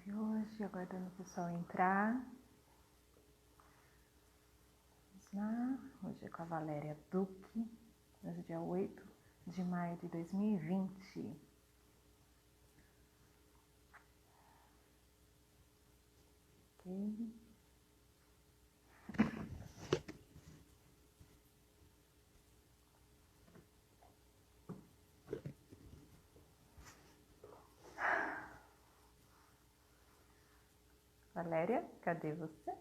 de hoje, aguardando o pessoal entrar. Vamos lá. Hoje é com a Valéria Duque, hoje é dia 8 de maio de 2020. Ok. Valéria, cadê você?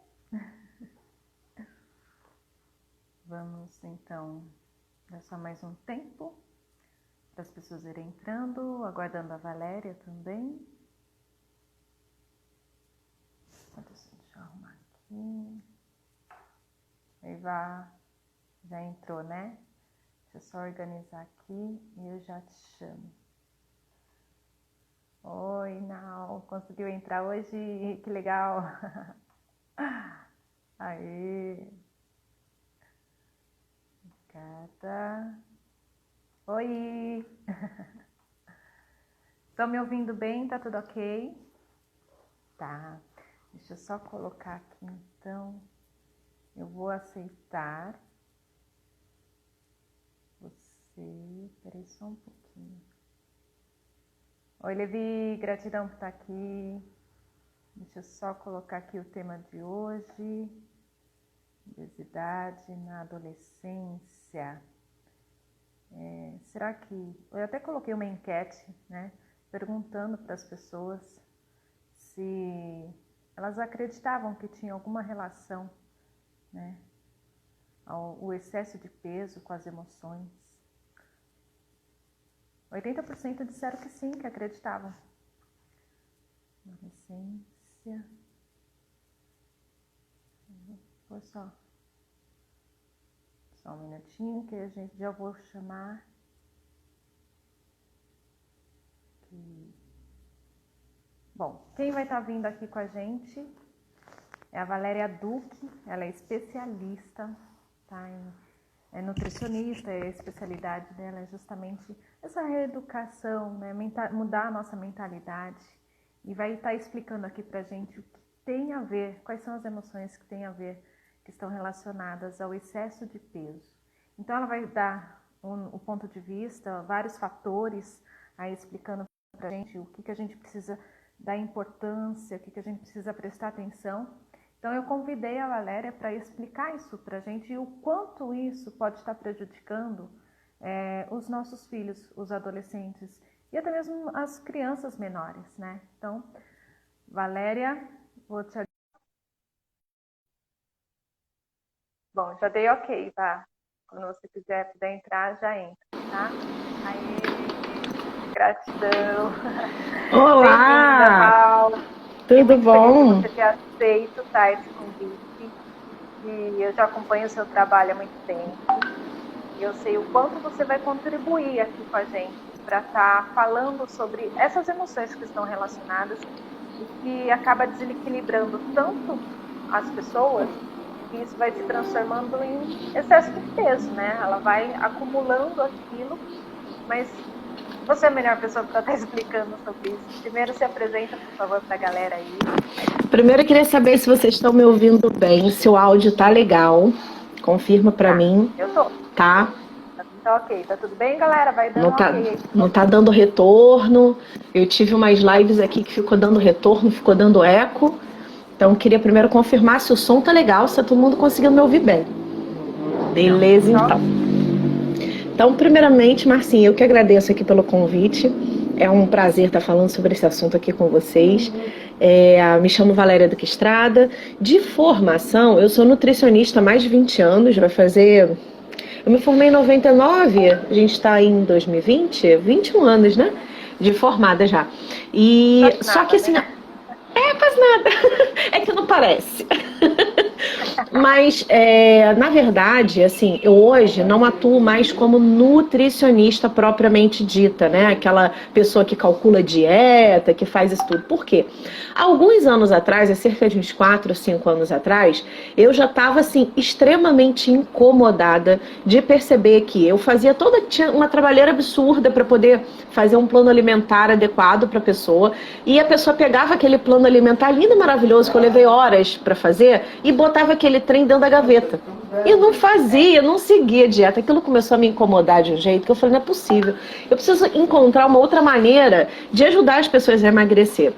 Vamos então dar só mais um tempo para as pessoas irem entrando, aguardando a Valéria também. Deixa eu arrumar aqui. Eva, já entrou, né? Deixa eu só organizar aqui e eu já te chamo. Oi, Nau, conseguiu entrar hoje? Que legal! Aí, obrigada. Oi! Estão me ouvindo bem? Tá tudo ok? Tá. Deixa eu só colocar aqui então. Eu vou aceitar você. Peraí só um pouquinho. Oi, Levi, gratidão por estar aqui. Deixa eu só colocar aqui o tema de hoje. Obesidade na adolescência. Será que... Eu até coloquei uma enquete, né? Perguntando para as pessoas se elas acreditavam que tinha alguma relação, né? O excesso de peso com as emoções. 80% disseram que sim, que acreditavam. Adolescência. Vou só um minutinho que a gente já vou chamar. Aqui. Bom, quem vai estar vindo aqui com a gente é a Valéria Duque. Ela é especialista, tá? É nutricionista, a especialidade dela é justamente essa reeducação, né? Mudar a nossa mentalidade. E vai estar explicando aqui pra gente o que tem a ver, quais são as emoções que tem a ver, que estão relacionadas ao excesso de peso. Então ela vai dar o ponto de vista, vários fatores, aí explicando pra gente o que a gente precisa dar importância, o que a gente precisa prestar atenção. Então eu convidei a Valéria para explicar isso para a gente e o quanto isso pode estar prejudicando os nossos filhos, os adolescentes e até mesmo as crianças menores, né? Então, Valéria, vou te... Bom, já dei ok, tá? Quando você puder entrar, já entra, tá? Aí, gratidão. Bem-vinda, Olá! Val. Tudo Muito bom? feliz de você ter aceito, tá, esse convite. E eu já acompanho o seu trabalho há muito tempo. E eu sei o quanto você vai contribuir aqui com a gente para estar falando sobre essas emoções que estão relacionadas e que acaba desequilibrando tanto as pessoas que isso vai se transformando em excesso de peso, né? Ela vai acumulando aquilo, mas você é a melhor pessoa para estar explicando sobre isso. Primeiro se apresenta, por favor, para a galera aí. Primeiro eu queria saber se vocês estão me ouvindo bem, se o áudio tá legal. Confirma pra mim. Eu tô. Tá? Tá ok. Tá tudo bem, galera? Vai dando ok. Não tá dando retorno. Eu tive umas lives aqui que ficou dando retorno, ficou dando eco. Então eu queria primeiro confirmar se o som tá legal, se tá todo mundo conseguindo me ouvir bem. Beleza, então. Então, primeiramente, Marcinha, eu que agradeço aqui pelo convite. É um prazer estar falando sobre esse assunto aqui com vocês. Me chamo Valéria Duque Estrada. De formação, eu sou nutricionista há mais de 20 anos. Vai fazer... Eu me formei em 99, a gente está em 2020, 21 anos, né? De formada já. E Quase só nada, que assim... né? Quase nada. É que não parece. Mas, na verdade, assim, eu hoje não atuo mais como nutricionista propriamente dita, né? Aquela pessoa que calcula dieta, que faz isso tudo. Por quê? Alguns anos atrás, há cerca de uns 4 ou 5 anos atrás, eu já estava, assim, extremamente incomodada de perceber que eu fazia tinha uma trabalheira absurda para poder fazer um plano alimentar adequado para a pessoa, e a pessoa pegava aquele plano alimentar lindo e maravilhoso, que eu levei horas para fazer, e botava aquele trem dentro da gaveta. E não fazia, não seguia a dieta. Aquilo começou a me incomodar de um jeito que eu falei, não é possível. Eu preciso encontrar uma outra maneira de ajudar as pessoas a emagrecer.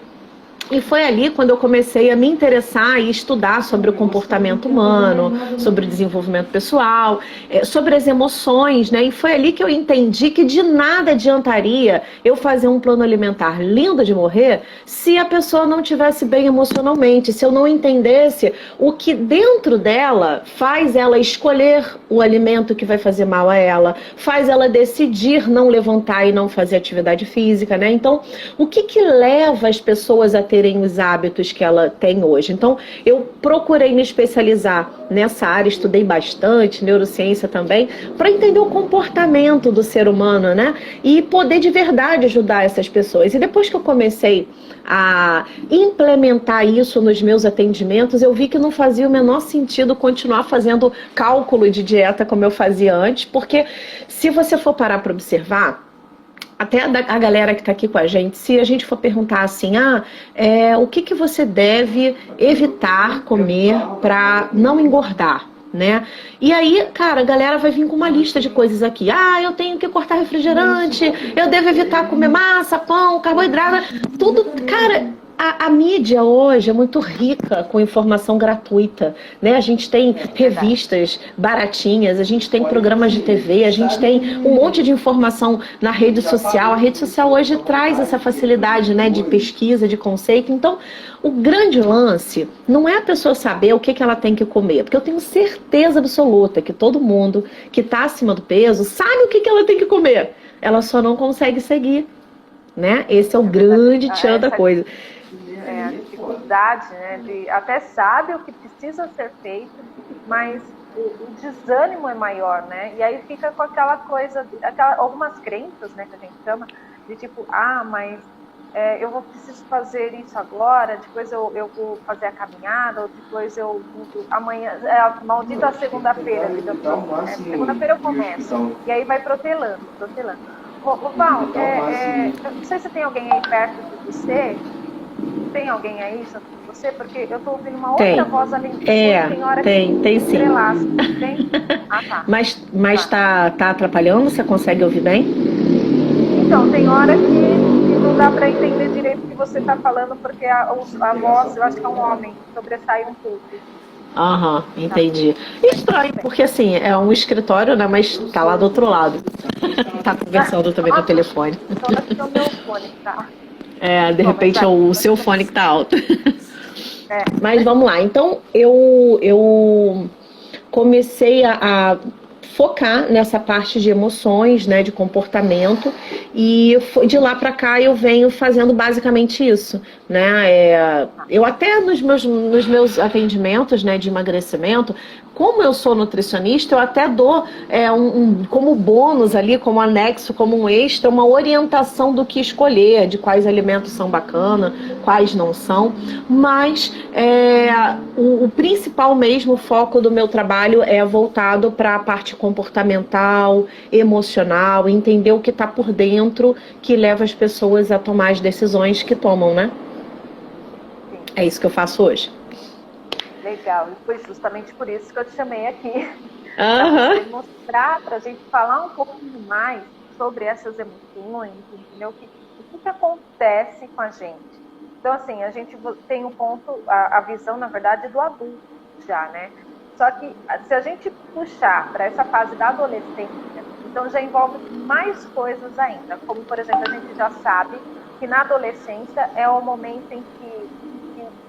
E foi ali quando eu comecei a me interessar e estudar sobre o comportamento humano, sobre o desenvolvimento pessoal, sobre as emoções, né? E foi ali que eu entendi que de nada adiantaria eu fazer um plano alimentar lindo de morrer se a pessoa não estivesse bem emocionalmente, se eu não entendesse o que dentro dela faz ela escolher o alimento que vai fazer mal a ela, faz ela decidir não levantar e não fazer atividade física, né? Então, o que leva as pessoas a terem os hábitos que ela tem hoje? Então, eu procurei me especializar nessa área, estudei bastante, neurociência também, para entender o comportamento do ser humano, né? E poder de verdade ajudar essas pessoas. E depois que eu comecei a implementar isso nos meus atendimentos, eu vi que não fazia o menor sentido continuar fazendo cálculo de dieta como eu fazia antes, porque se você for parar para observar, até a galera que está aqui com a gente, se a gente for perguntar assim, o que você deve evitar comer para não engordar, né? E aí, cara, a galera vai vir com uma lista de coisas aqui. Eu tenho que cortar refrigerante, eu devo evitar comer massa, pão, carboidrato, tudo, cara. A mídia hoje é muito rica com informação gratuita, né? A gente tem revistas baratinhas, a gente tem programas de TV, a gente tem um monte de informação na rede social. A rede social hoje traz essa facilidade, né, de pesquisa, de conceito. Então, o grande lance não é a pessoa saber o que ela tem que comer, porque eu tenho certeza absoluta que todo mundo que está acima do peso sabe o que ela tem que comer. Ela só não consegue seguir, né? Esse é o grande tchan da coisa. A dificuldade, né, até sabe o que precisa ser feito, mas o desânimo é maior, né? E aí fica com aquela coisa, algumas crenças, né, que a gente chama, de tipo, mas eu preciso fazer isso agora, depois eu vou fazer a caminhada, ou depois amanhã, a maldita segunda-feira, segunda-feira eu começo, e aí vai protelando. Val, não sei se tem alguém aí perto de você. Tem alguém aí junto com você? Porque eu tô ouvindo uma outra voz além de tem hora tem sim. Tem? Tá. Mas tá atrapalhando? Você consegue ouvir bem? Então, tem hora que não dá para entender direito o que você tá falando, porque a voz, eu acho que é um homem, sobressai um pouco. Entendi. Estranho, porque assim, é um escritório, né? Mas tá lá do outro lado. Tá conversando também no telefone. Então, acho que é o meu fone, tá? De repente é o seu fone que tá alto. Mas vamos lá. Então, eu comecei a focar nessa parte de emoções, né, de comportamento, e de lá para cá eu venho fazendo basicamente isso, né? Eu até nos meus atendimentos, né, de emagrecimento, como eu sou nutricionista, eu até dou como bônus ali, como anexo, como um extra, uma orientação do que escolher, de quais alimentos são bacana, quais não são, mas o principal mesmo, o foco do meu trabalho é voltado para a parte comportamental, emocional, entender o que está por dentro que leva as pessoas a tomar as decisões que tomam, né? Sim. É isso que eu faço hoje. Legal, e foi justamente por isso que eu te chamei aqui. Para mostrar, para a gente falar um pouquinho mais sobre essas emoções, entendeu? O que acontece com a gente. Então, assim, a gente tem um ponto, a visão, na verdade, do adulto já, né? Só que se a gente puxar para essa fase da adolescência, então já envolve mais coisas ainda. Como, por exemplo, a gente já sabe que na adolescência é o momento em que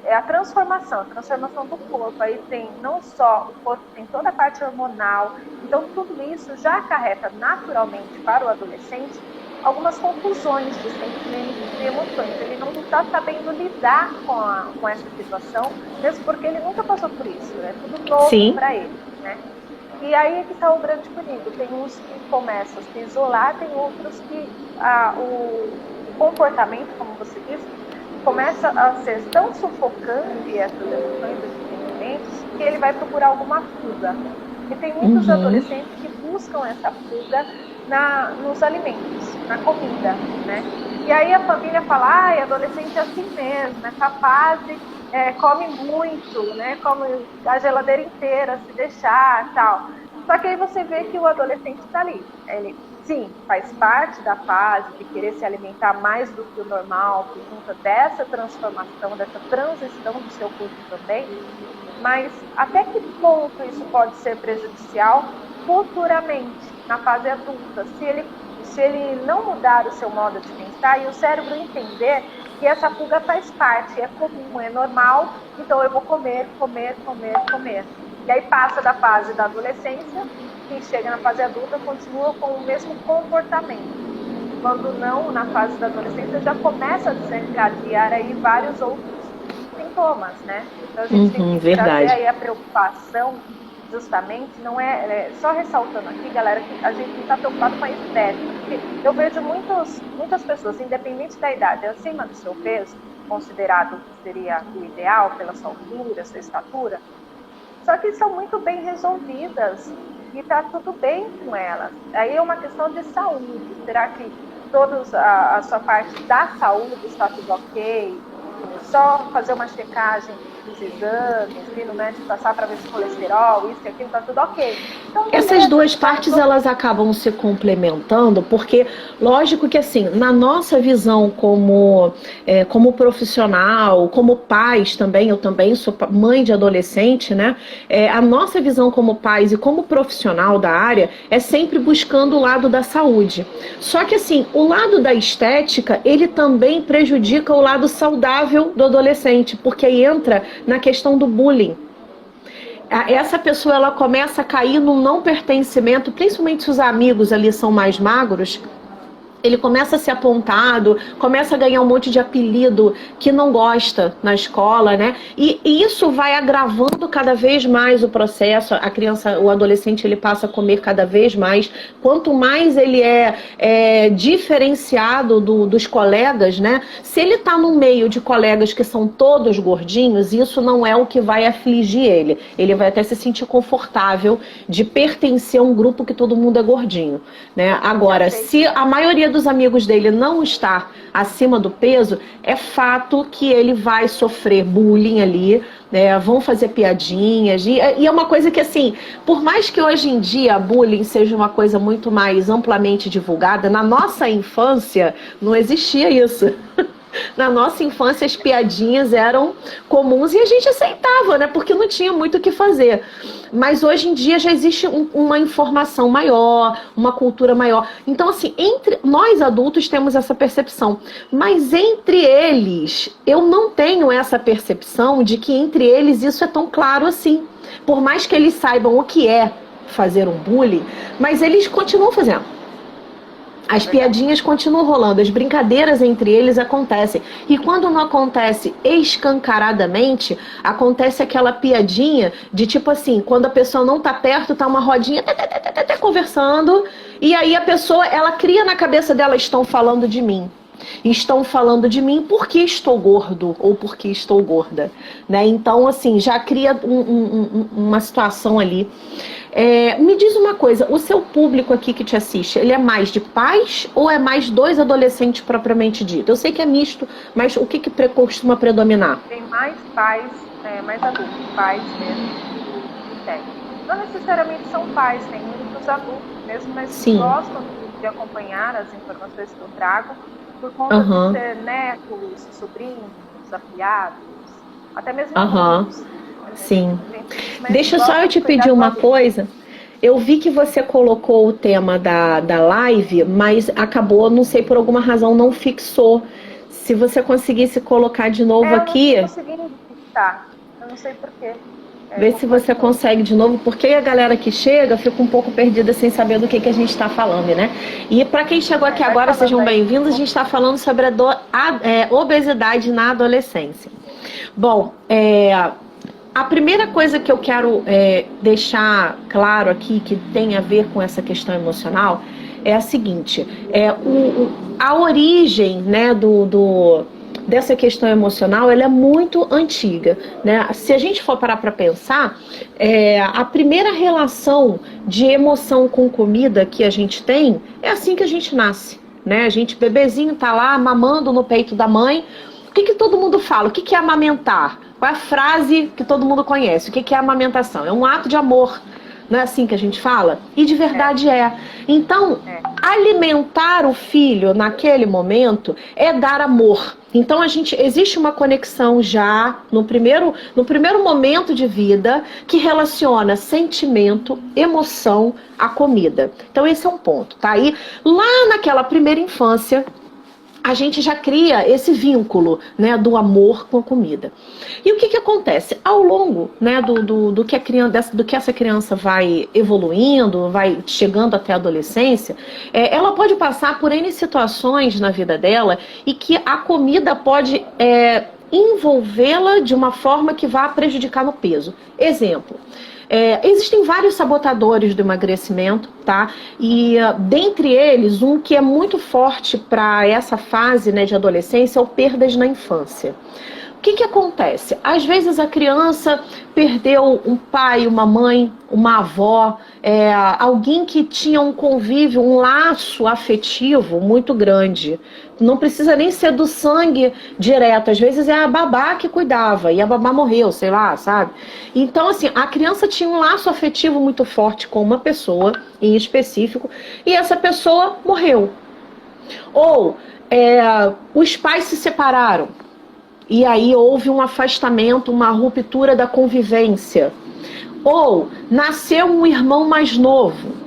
é a transformação do corpo. Aí tem não só o corpo, tem toda a parte hormonal. Então, tudo isso já acarreta naturalmente para o adolescente algumas confusões de sentimentos e emoções. Ele não está sabendo lidar com essa situação, mesmo porque ele nunca passou por isso, é tudo novo para ele, né? E aí é que está o grande perigo. Tem uns que começam a se isolar, tem outros que o comportamento, como você disse, começa a ser tão sufocante essas emoções, esses sentimentos, que ele vai procurar alguma fuga. E tem muitos adolescentes que buscam essa fuga nos alimentos, na comida, né? E aí a família fala, ai, adolescente é assim mesmo, nessa fase come muito, né? Come a geladeira inteira, se deixar, tal. Só que aí você vê que o adolescente está ali. Ele, sim, faz parte da fase de querer se alimentar mais do que o normal, por conta dessa transformação, dessa transição do seu corpo também. Mas até que ponto isso pode ser prejudicial futuramente, na fase adulta? Se ele não mudar o seu modo de pensar e o cérebro entender que essa fuga faz parte, é comum, é normal, então eu vou comer. E aí passa da fase da adolescência, e chega na fase adulta, continua com o mesmo comportamento. Quando não, na fase da adolescência, já começa a desencadear aí vários outros sintomas, né? Então a gente tem que trazer aí a preocupação, justamente, não só ressaltando aqui, galera, que a gente não está preocupado com a estética, porque eu vejo muitas pessoas, independente da idade, acima do seu peso, considerado que seria o ideal pela sua altura, sua estatura, só que são muito bem resolvidas e está tudo bem com elas. Aí é uma questão de saúde. Será que a sua parte da saúde está tudo ok? Só fazer uma checagem dos exames, ir no médico passar para ver se colesterol, isso e aquilo, está tudo ok. Então, essas duas partes, elas acabam se complementando, porque, lógico que assim, na nossa visão como profissional, como pais também, eu também sou mãe de adolescente, né? A nossa visão como pais e como profissional da área é sempre buscando o lado da saúde. Só que assim, o lado da estética, ele também prejudica o lado saudável do adolescente, porque aí entra na questão do bullying. Essa pessoa, ela começa a cair no não pertencimento, principalmente se os amigos ali são mais magros. Ele começa a ser apontado, começa a ganhar um monte de apelido que não gosta na escola, né? E isso vai agravando cada vez mais o processo. A criança, o adolescente, ele passa a comer cada vez mais. Quanto mais ele é diferenciado dos colegas, né? Se ele tá no meio de colegas que são todos gordinhos, isso não é o que vai afligir ele. Ele vai até se sentir confortável de pertencer a um grupo que todo mundo é gordinho, né? Agora, se a maioria dos amigos dele não está acima do peso, é fato que ele vai sofrer bullying ali, né? Vão fazer piadinhas, e é uma coisa que assim, por mais que hoje em dia bullying seja uma coisa muito mais amplamente divulgada, na nossa infância não existia isso. Na nossa infância as piadinhas eram comuns e a gente aceitava, né? Porque não tinha muito o que fazer. Mas hoje em dia já existe uma informação maior, uma cultura maior. Então assim, entre nós adultos temos essa percepção. Mas entre eles, eu não tenho essa percepção de que entre eles isso é tão claro assim. Por mais que eles saibam o que é fazer um bullying, mas eles continuam fazendo. As piadinhas continuam rolando, as brincadeiras entre eles acontecem. E quando não acontece escancaradamente, acontece aquela piadinha de tipo assim, quando a pessoa não tá perto, tá uma rodinha conversando, e aí a pessoa, ela cria na cabeça dela, estão falando de mim. Estão falando de mim porque estou gordo ou porque estou gorda, né? Então, assim, já cria uma situação ali. Me diz uma coisa, o seu público aqui que te assiste, ele é mais de pais ou é mais dos adolescentes propriamente dito? Eu sei que é misto, mas o que costuma predominar? Tem mais pais, mais adultos, pais mesmo, que tem. Não necessariamente são pais, tem muitos adultos mesmo, mas que gostam de acompanhar as informações que eu trago, por conta de ser netos, sobrinhos, afilhados, até mesmo irmãos. Sim. Deixa só eu te pedir uma coisa. Eu vi que você colocou o tema da live, mas acabou, não sei, por alguma razão não fixou. Se você conseguisse colocar de novo aqui... Eu não consegui fixar, eu não sei porquê. Vê se você consegue de novo, porque a galera que chega fica um pouco perdida sem saber do que a gente está falando, né? E para quem chegou aqui agora, sejam bem-vindos. A gente está falando sobre a obesidade na adolescência. Bom, a primeira coisa que eu quero deixar claro aqui, que tem a ver com essa questão emocional, é a seguinte: a origem, né, dessa questão emocional, ela é muito antiga, né? Se a gente for parar para pensar, a primeira relação de emoção com comida que a gente tem é assim que a gente nasce, né? A gente, bebezinho, tá lá mamando no peito da mãe. O que todo mundo fala? O que é amamentar? Qual é a frase que todo mundo conhece? O que é amamentação? É um ato de amor. Não é assim que a gente fala? E de verdade é. Então, alimentar o filho naquele momento é dar amor. Então, existe uma conexão já no primeiro momento de vida que relaciona sentimento, emoção à comida. Então, esse é um ponto, tá? Aí, lá naquela primeira infância, a gente já cria esse vínculo, né, do amor com a comida. E o que acontece? Ao longo, né, do que essa criança vai evoluindo, vai chegando até a adolescência, ela pode passar por N situações na vida dela e que a comida pode envolvê-la de uma forma que vá prejudicar no peso. Exemplo. Existem vários sabotadores do emagrecimento, tá? E dentre eles, um que é muito forte para essa fase, né, de adolescência é o perdas na infância. O que acontece? Às vezes a criança perdeu um pai, uma mãe, uma avó, alguém que tinha um convívio, um laço afetivo muito grande. Não precisa nem ser do sangue direto, às vezes é a babá que cuidava e a babá morreu, sei lá, sabe? Então, assim, a criança tinha um laço afetivo muito forte com uma pessoa em específico e essa pessoa morreu. Ou os pais se separaram. E aí houve um afastamento, uma ruptura da convivência. Ou nasceu um irmão mais novo.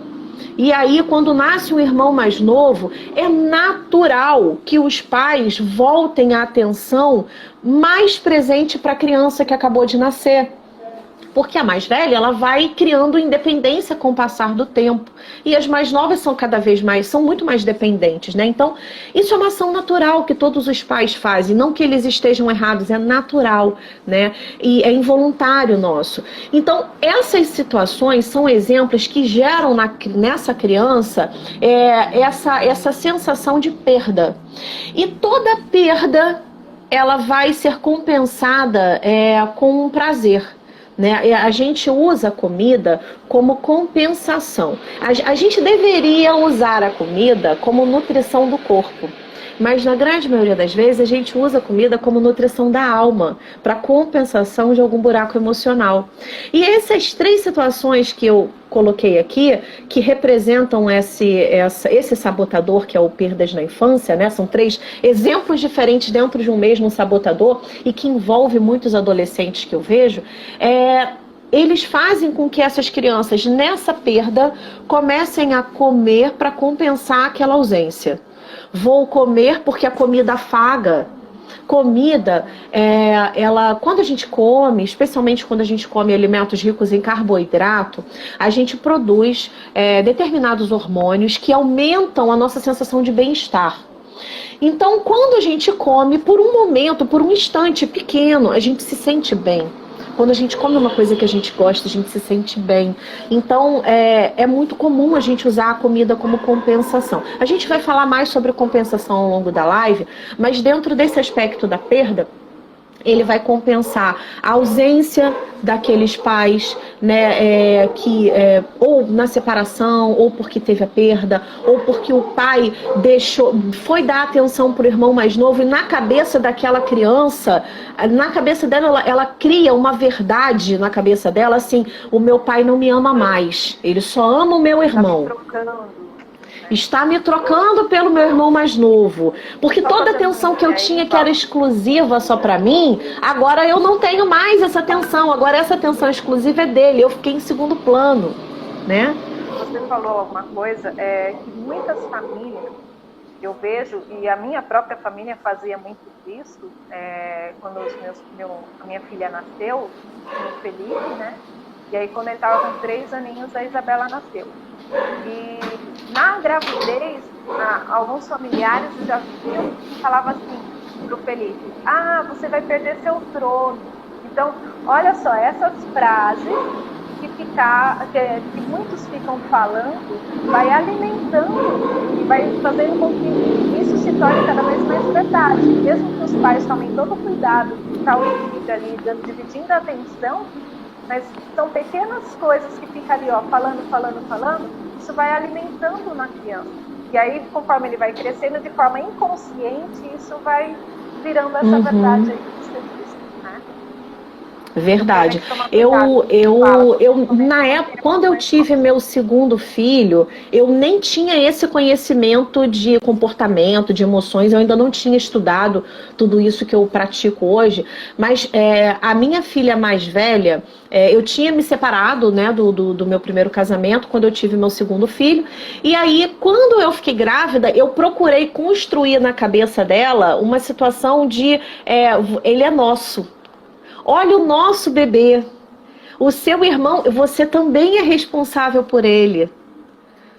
E aí, quando nasce um irmão mais novo, é natural que os pais voltem a atenção mais presente para a criança que acabou de nascer. Porque a mais velha, ela vai criando independência com o passar do tempo. E as mais novas são muito mais dependentes, né? Então, isso é uma ação natural que todos os pais fazem. Não que eles estejam errados, é natural, né? E é involuntário nosso. Então, essas situações são exemplos que geram nessa criança essa sensação de perda. E toda perda, ela vai ser compensada com um prazer. Né? A gente usa a comida como compensação. A gente deveria usar a comida como nutrição do corpo. Mas na grande maioria das vezes a gente usa a comida como nutrição da alma, para compensação de algum buraco emocional. E essas três situações que eu coloquei aqui, que representam esse sabotador, que é o perdas na infância, né? São três exemplos diferentes dentro de um mesmo sabotador e que envolve muitos adolescentes que eu vejo, eles fazem com que essas crianças, nessa perda, comecem a comer para compensar aquela ausência. Vou comer porque a comida afaga. Comida, quando a gente come, especialmente quando a gente come alimentos ricos em carboidrato, a gente produz determinados hormônios que aumentam a nossa sensação de bem-estar. Então, quando a gente come, por um momento, por um instante pequeno, a gente se sente bem. Quando a gente come uma coisa que a gente gosta, a gente se sente bem. Então, é muito comum a gente usar a comida como compensação. A gente vai falar mais sobre compensação ao longo da live, mas dentro desse aspecto da perda, ele vai compensar a ausência daqueles pais, né, ou na separação, ou porque teve a perda, ou porque o pai foi dar atenção para o irmão mais novo, e na cabeça daquela criança, na cabeça dela, ela cria uma verdade na cabeça dela, assim: o meu pai não me ama mais, ele só ama o meu irmão. Está me trocando pelo meu irmão mais novo. Porque toda a atenção que eu tinha, que era exclusiva só pra mim, agora eu não tenho mais essa atenção. Agora essa atenção exclusiva é dele. Eu fiquei em segundo plano, né? Você falou alguma coisa, que muitas famílias eu vejo, e a minha própria família fazia muito isso, quando a minha filha nasceu, o Felipe, né? E aí quando ele estava com 3 aninhos, a Isabela nasceu. E na gravidez, alguns familiares já viam e falavam assim pro Felipe: ah, você vai perder seu trono. Então, olha só, essas frases que muitos ficam falando, vai alimentando e vai fazendo com que isso se torne cada vez mais verdade. Mesmo que os pais tomem todo o cuidado, tá o equilíbrio ali, dividindo a atenção, mas são pequenas coisas que ficam ali, ó, falando, isso vai alimentando na criança. E aí, conforme ele vai crescendo de forma inconsciente, isso vai virando essa verdade aí que você disse, né? Verdade. Na época, quando eu tive meu segundo filho, eu nem tinha esse conhecimento de comportamento, de emoções, eu ainda não tinha estudado tudo isso que eu pratico hoje, mas a minha filha mais velha, eu tinha me separado, né, do meu primeiro casamento, quando eu tive meu segundo filho, e aí, quando eu fiquei grávida, eu procurei construir na cabeça dela uma situação de, ele é nosso. Olha o nosso bebê, o seu irmão, você também é responsável por ele.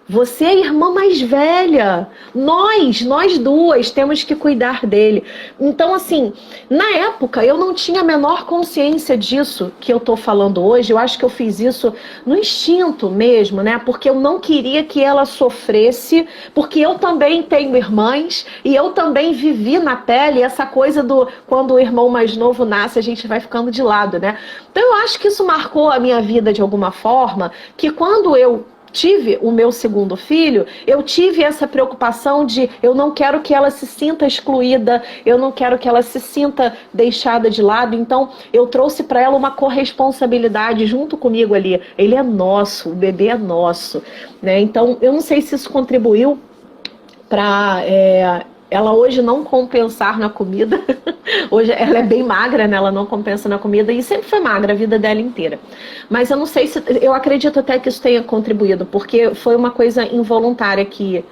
Você é a irmã mais velha. Nós duas temos que cuidar dele. Então, assim, na época eu não tinha a menor consciência disso que eu tô falando hoje. Eu acho que eu fiz isso no instinto mesmo, né? Porque eu não queria que ela sofresse, porque eu também tenho irmãs e eu também vivi na pele essa coisa do quando o irmão mais novo nasce, a gente vai ficando de lado, né? Então eu acho que isso marcou a minha vida de alguma forma, que quando eu tive o meu segundo filho, eu tive essa preocupação de eu não quero que ela se sinta excluída, eu não quero que ela se sinta deixada de lado, então eu trouxe para ela uma corresponsabilidade junto comigo ali. Ele é nosso, o bebê é nosso, né? Então eu não sei se isso contribuiu para ela hoje não compensar na comida. Hoje ela é bem magra, né? Ela não compensa na comida e sempre foi magra a vida dela inteira. Mas eu não sei se... Eu acredito até que isso tenha contribuído, porque foi uma coisa involuntária que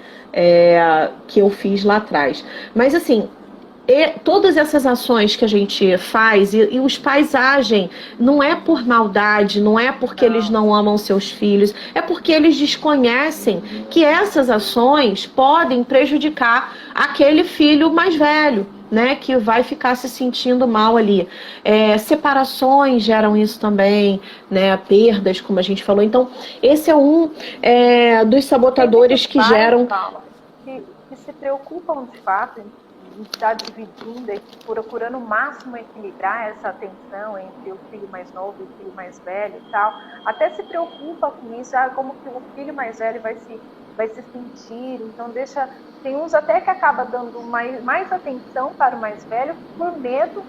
eu fiz lá atrás. Mas assim... todas essas ações que a gente faz e os pais agem, não é por maldade, não é porque eles não amam seus filhos, é porque eles desconhecem que essas ações podem prejudicar aquele filho mais velho, né, que vai ficar se sentindo mal ali. Separações geram isso também, né, perdas, como a gente falou. Então, esse é um dos sabotadores que geram... que se preocupam de fato está dividindo e procurando o máximo equilibrar essa atenção entre o filho mais novo e o filho mais velho e tal, até se preocupa com isso, como que o filho mais velho vai se sentir, então tem uns até que acaba dando mais atenção para o mais velho por medo,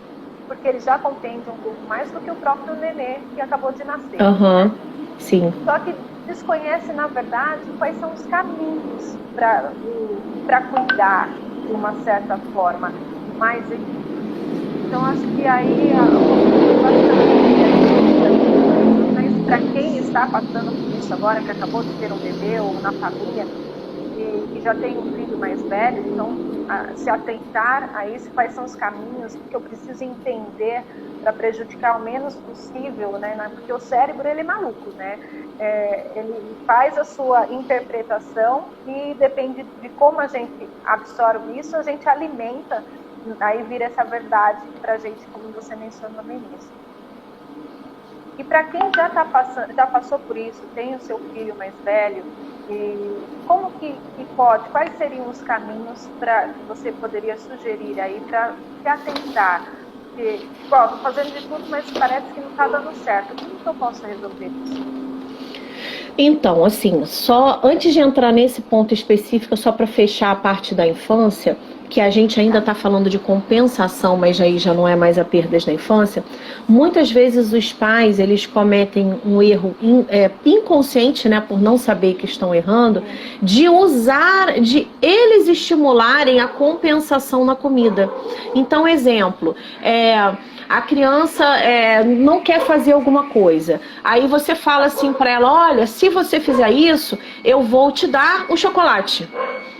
porque ele já compreende um pouco mais do que o próprio nenê que acabou de nascer. Né? Sim. Só que desconhece, na verdade, quais são os caminhos para cuidar de uma certa forma mais equilibrada. Então acho que aí mas para quem está passando por isso agora, que acabou de ter um bebê ou na família e já tem um filho mais velho, então se atentar a isso, quais são os caminhos que eu preciso entender para prejudicar o menos possível, né? Porque o cérebro, ele é maluco, né? Ele faz a sua interpretação e depende de como a gente absorve isso, a gente alimenta, aí vira essa verdade para a gente, como você mencionou no início. E para quem já passou por isso, tem o seu filho mais velho, e como que pode, quais seriam os caminhos que você poderia sugerir aí para se atentar? Porque, estou fazendo de tudo, mas parece que não está dando certo. Como que eu posso resolver isso? Então, assim, só antes de entrar nesse ponto específico, só para fechar a parte da infância, que a gente ainda está falando de compensação, mas aí já não é mais a perdas da infância, muitas vezes os pais, eles cometem um erro inconsciente, né, por não saber que estão errando, de eles estimularem a compensação na comida. Então, exemplo, a criança não quer fazer alguma coisa. Aí você fala assim para ela, olha, se você fizer isso, eu vou te dar um chocolate.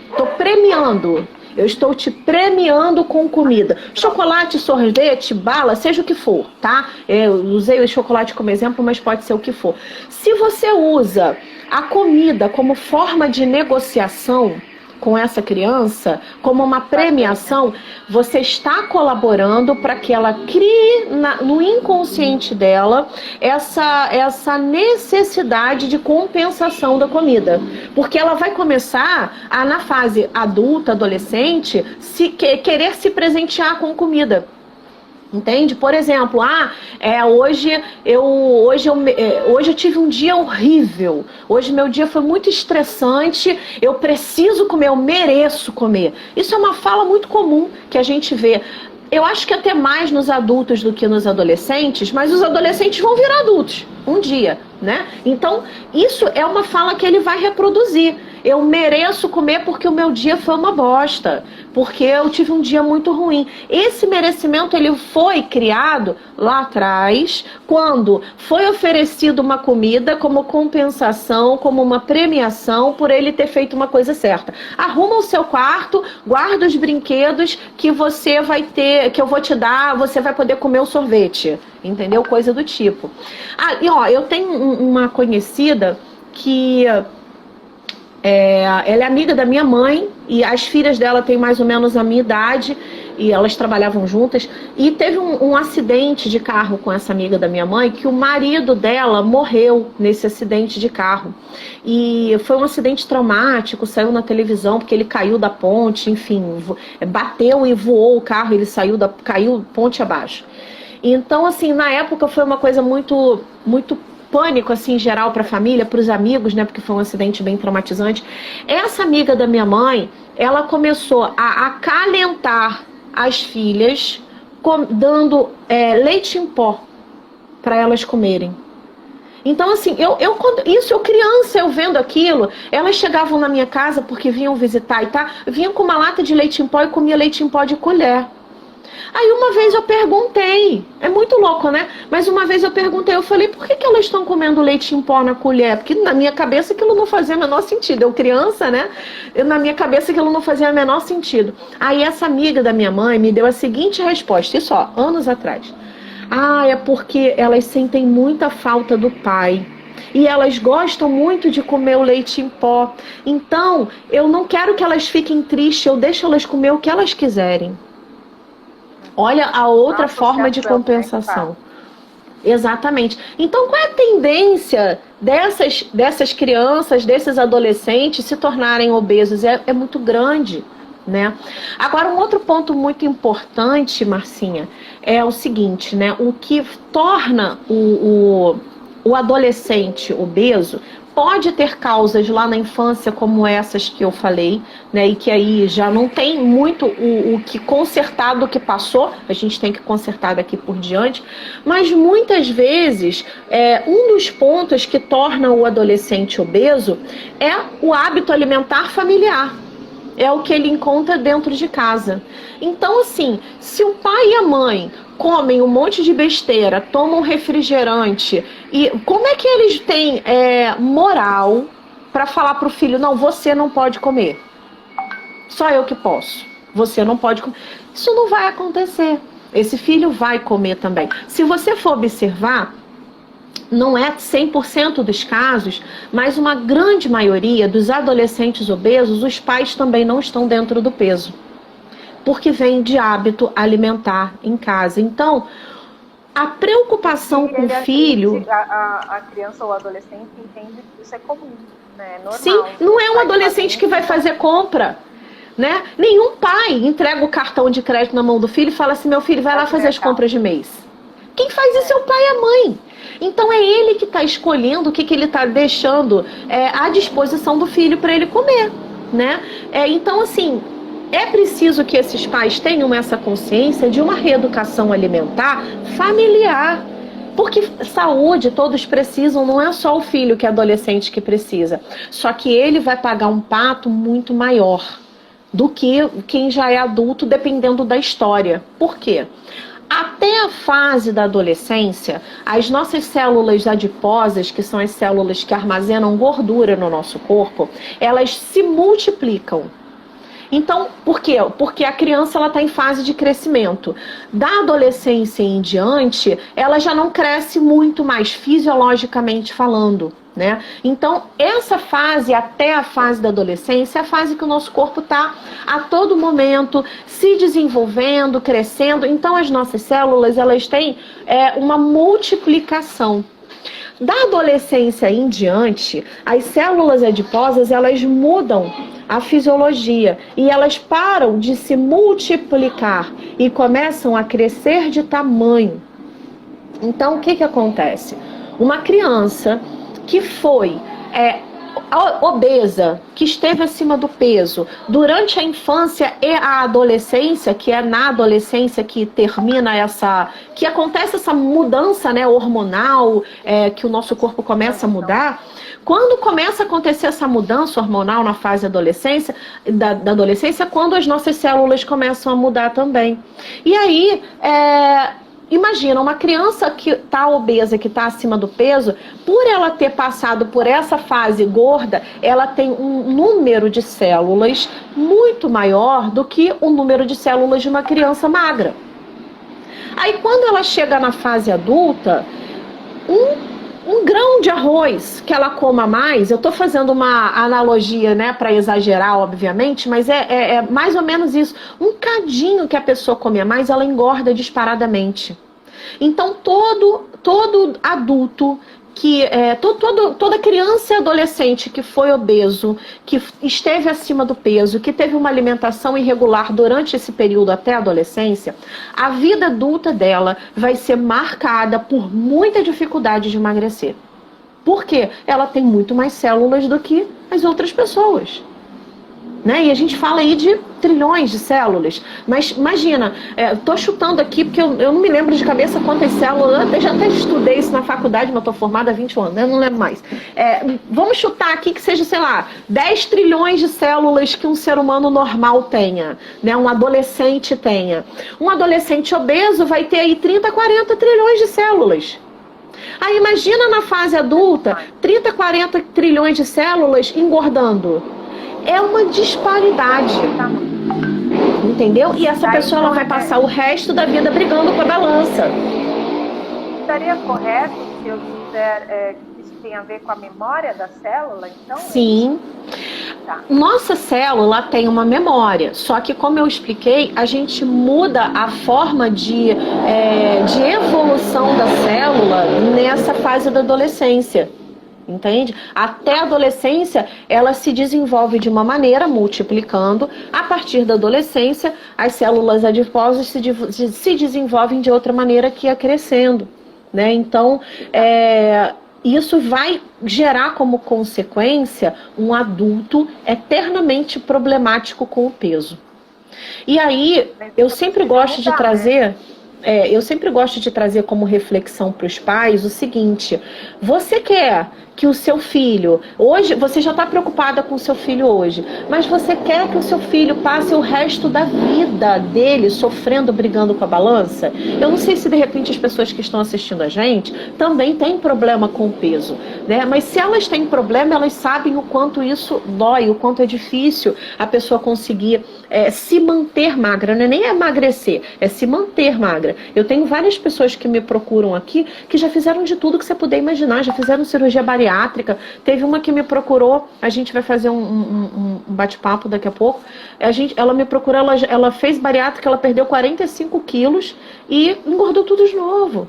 Estou premiando. Eu estou te premiando com comida. Chocolate, sorvete, bala, seja o que for, tá? Eu usei o chocolate como exemplo, mas pode ser o que for. Se você usa a comida como forma de negociação com essa criança, como uma premiação, você está colaborando para que ela crie no inconsciente dela essa necessidade de compensação da comida. Porque ela vai começar a, na fase adulta, adolescente, querer se presentear com comida. Entende? Por exemplo, hoje eu tive um dia horrível. Hoje meu dia foi muito estressante. Eu preciso comer, eu mereço comer. Isso é uma fala muito comum que a gente vê. Eu acho que até mais nos adultos do que nos adolescentes, mas os adolescentes vão virar adultos um dia, né? Então, isso é uma fala que ele vai reproduzir. Eu mereço comer porque o meu dia foi uma bosta, porque eu tive um dia muito ruim. Esse merecimento ele foi criado lá atrás, quando foi oferecido uma comida como compensação, como uma premiação por ele ter feito uma coisa certa. Arruma o seu quarto, guarda os brinquedos que você vai ter, que eu vou te dar, você vai poder comer o sorvete, entendeu? Coisa do tipo. Eu tenho uma conhecida que ela é amiga da minha mãe e as filhas dela têm mais ou menos a minha idade e elas trabalhavam juntas. E teve um acidente de carro com essa amiga da minha mãe que o marido dela morreu nesse acidente de carro. E foi um acidente traumático, saiu na televisão porque ele caiu da ponte, enfim, bateu e voou o carro, ele caiu ponte abaixo. Então, assim, na época foi uma coisa muito, muito pânico, assim, em geral para a família, para os amigos, né, porque foi um acidente bem traumatizante. Essa amiga da minha mãe, ela começou a acalentar as filhas, dando leite em pó para elas comerem. Então, assim, eu criança, eu vendo aquilo, elas chegavam na minha casa porque vinham visitar e vinham com uma lata de leite em pó e comia leite em pó de colher. Aí uma vez eu perguntei, é muito louco, né? Mas uma vez eu perguntei, eu falei, por que elas estão comendo leite em pó na colher? Porque na minha cabeça aquilo não fazia o menor sentido. Eu criança, né? Na minha cabeça aquilo não fazia o menor sentido. Aí essa amiga da minha mãe me deu a seguinte resposta, isso ó, anos atrás. É porque elas sentem muita falta do pai. E elas gostam muito de comer o leite em pó. Então, eu não quero que elas fiquem tristes, eu deixo elas comer o que elas quiserem. Olha a outra forma de compensação. Exatamente. Então, qual é a tendência dessas crianças, desses adolescentes se tornarem obesos? É muito grande, né? Agora, um outro ponto muito importante, Marcinha, é o seguinte, né? O que torna o adolescente obeso pode ter causas lá na infância como essas que eu falei, né, e que aí já não tem muito o que consertar do que passou, a gente tem que consertar daqui por diante, mas muitas vezes um dos pontos que torna o adolescente obeso é o hábito alimentar familiar. É o que ele encontra dentro de casa. Então, assim, se o pai e a mãe comem um monte de besteira, tomam refrigerante, e como é que eles têm moral para falar pro filho, não, você não pode comer. Só eu que posso. Você não pode comer. Isso não vai acontecer. Esse filho vai comer também. Se você for observar, não é 100% dos casos, mas uma grande maioria dos adolescentes obesos, os pais também não estão dentro do peso, porque vem de hábito alimentar em casa. Então, a preocupação com o filho... A criança ou o adolescente entende que isso é comum, né? É normal. Sim, não é um adolescente que vai fazer compra, né? Nenhum pai entrega o cartão de crédito na mão do filho e fala assim, meu filho, vai lá fazer as compras de mês. Quem faz isso é o pai e a mãe. Então é ele que está escolhendo o que ele está deixando à disposição do filho para ele comer, né? Então, assim, é preciso que esses pais tenham essa consciência de uma reeducação alimentar familiar. Porque saúde todos precisam, não é só o filho que é adolescente que precisa. Só que ele vai pagar um pato muito maior do que quem já é adulto, dependendo da história. Por quê? Até a fase da adolescência, as nossas células adiposas, que são as células que armazenam gordura no nosso corpo, elas se multiplicam. Então, por quê? Porque a criança ela está em fase de crescimento. Da adolescência em diante, ela já não cresce muito mais fisiologicamente falando, né? Então, essa fase, até a fase da adolescência, é a fase que o nosso corpo está a todo momento se desenvolvendo, crescendo. Então, as nossas células, elas têm uma multiplicação. Da adolescência em diante, as células adiposas, elas mudam a fisiologia e elas param de se multiplicar e começam a crescer de tamanho. Então, o que acontece? Uma criança que foi obesa, que esteve acima do peso durante a infância e a adolescência, que é na adolescência que termina que acontece essa mudança, né, hormonal, que o nosso corpo começa a mudar. Quando começa a acontecer essa mudança hormonal na fase da adolescência, quando as nossas células começam a mudar também. E aí, imagina, uma criança que está obesa, que está acima do peso, por ela ter passado por essa fase gorda, ela tem um número de células muito maior do que o número de células de uma criança magra. Aí quando ela chega na fase adulta, um grão de arroz que ela coma mais, eu estou fazendo uma analogia, né, para exagerar, obviamente, mas é mais ou menos isso. Um cadinho que a pessoa come a mais, ela engorda disparadamente. Então, todo adulto, toda criança e adolescente que foi obeso, que esteve acima do peso, que teve uma alimentação irregular durante esse período até a adolescência, a vida adulta dela vai ser marcada por muita dificuldade de emagrecer. Por quê? Ela tem muito mais células do que as outras pessoas. Né? E a gente fala aí de trilhões de células, mas imagina, estou chutando aqui porque eu não me lembro de cabeça quantas células, eu já até estudei isso na faculdade, mas estou formada há 20 anos, eu não lembro mais. Vamos chutar aqui que seja, sei lá, 10 trilhões de células que um ser humano normal tenha, né? Um adolescente tenha. Um adolescente obeso vai ter aí 30, 40 trilhões de células. Aí imagina na fase adulta, 30, 40 trilhões de células engordando. É uma disparidade, entendeu? E essa pessoa ela vai passar o resto da vida brigando com a balança. Estaria correto se eu disser que isso tem a ver com a memória da célula, então? Sim. Tá. Nossa célula tem uma memória, só que como eu expliquei, a gente muda a forma de evolução da célula nessa fase da adolescência. Entende? Até a adolescência, ela se desenvolve de uma maneira, multiplicando. A partir da adolescência, as células adiposas se desenvolvem de outra maneira, que é crescendo. Né? Então, isso vai gerar como consequência um adulto eternamente problemático com o peso. E aí, eu sempre gosto de trazer... eu sempre gosto de trazer como reflexão para os pais o seguinte: você quer que o seu filho, hoje, você já está preocupada com o seu filho hoje, mas você quer que o seu filho passe o resto da vida dele sofrendo, brigando com a balança? Eu não sei se de repente as pessoas que estão assistindo a gente também têm problema com o peso, né? Mas se elas têm problema, elas sabem o quanto isso dói, o quanto é difícil a pessoa conseguir se manter magra, não é nem emagrecer, é se manter magra. Eu tenho várias pessoas que me procuram aqui que já fizeram de tudo que você puder imaginar, já fizeram cirurgia bariátrica. Teve uma que me procurou, a gente vai fazer um bate-papo daqui a pouco. Ela me procurou, ela fez bariátrica, ela perdeu 45 quilos e engordou tudo de novo.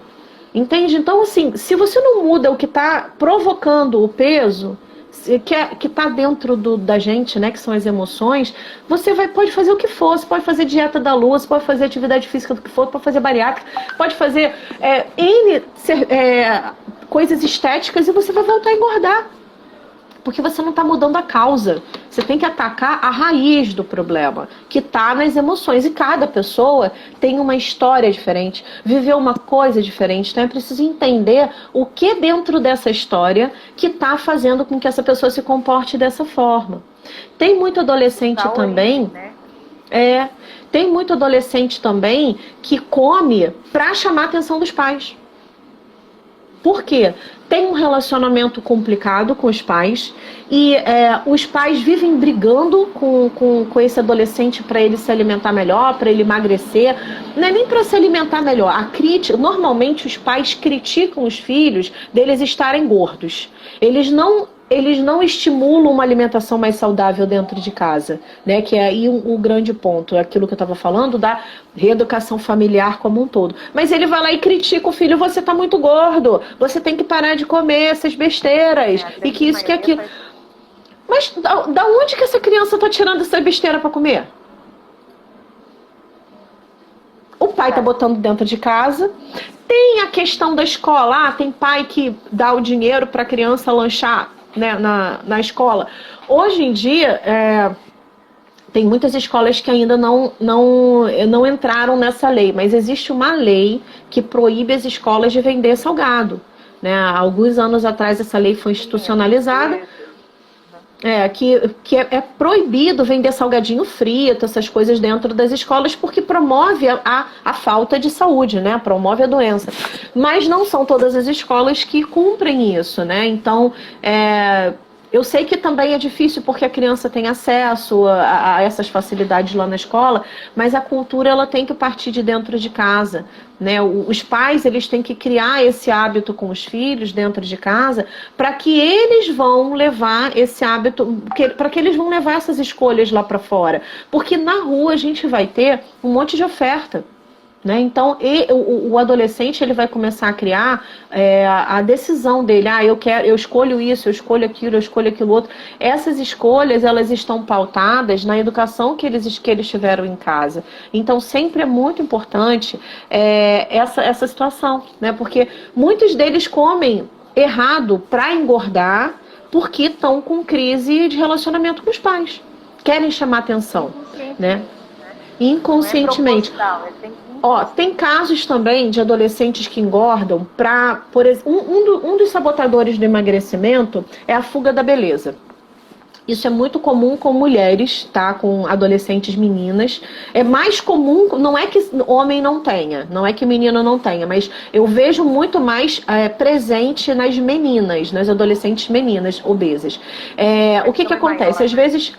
Entende? Então, assim, se você não muda o que está provocando o peso, que está dentro da gente, né, que são as emoções, você pode fazer o que for, você pode fazer dieta da lua, você pode fazer atividade física do que for, pode fazer bariátrica, pode fazer coisas estéticas e você vai voltar a engordar. Porque você não está mudando a causa. Você tem que atacar a raiz do problema, que está nas emoções. E cada pessoa tem uma história diferente, viveu uma coisa diferente. Então é preciso entender o que dentro dessa história que está fazendo com que essa pessoa se comporte dessa forma. Tem muito adolescente também... né? Tem muito adolescente também que come para chamar a atenção dos pais. Por quê? Tem um relacionamento complicado com os pais e os pais vivem brigando com esse adolescente para ele se alimentar melhor, para ele emagrecer. Não é nem para se alimentar melhor. Normalmente os pais criticam os filhos deles estarem gordos. Eles não estimulam uma alimentação mais saudável dentro de casa, né? Que é aí o grande ponto, aquilo que eu estava falando da reeducação familiar como um todo. Mas ele vai lá e critica o filho: você está muito gordo, você tem que parar de comer essas besteiras, e que isso, que aquilo. Mas da onde que essa criança está tirando essa besteira para comer? O pai está botando dentro de casa. Tem a questão da escola. Tem pai que dá o dinheiro para a criança lanchar, né, na escola. Hoje em dia, tem muitas escolas que ainda não entraram nessa lei, mas existe uma lei que proíbe as escolas de vender salgado, né? Há alguns anos atrás essa lei foi institucionalizada, que é proibido vender salgadinho frito, essas coisas dentro das escolas, porque promove a falta de saúde, né? Promove a doença. Mas não são todas as escolas que cumprem isso, né? Então, eu sei que também é difícil porque a criança tem acesso a essas facilidades lá na escola, mas a cultura ela tem que partir de dentro de casa, né? Os pais eles têm que criar esse hábito com os filhos dentro de casa para que eles vão levar esse hábito, para que eles vão levar essas escolhas lá para fora. Porque na rua a gente vai ter um monte de oferta. Né? Então, o adolescente ele vai começar a criar a decisão dele. Eu escolho isso, eu escolho aquilo outro. Essas escolhas elas estão pautadas na educação que eles tiveram em casa. Então, sempre é muito importante essa situação, né? Porque muitos deles comem errado para engordar porque estão com crise de relacionamento com os pais. Querem chamar atenção, né? Inconscientemente. Tem casos também de adolescentes que engordam por exemplo, um dos sabotadores do emagrecimento é a fuga da beleza. Isso é muito comum com mulheres, tá? Com adolescentes meninas. É mais comum, não é que homem não tenha, não é que menino não tenha, mas eu vejo muito mais presente nas meninas, nas adolescentes meninas obesas. O que acontece? Às vezes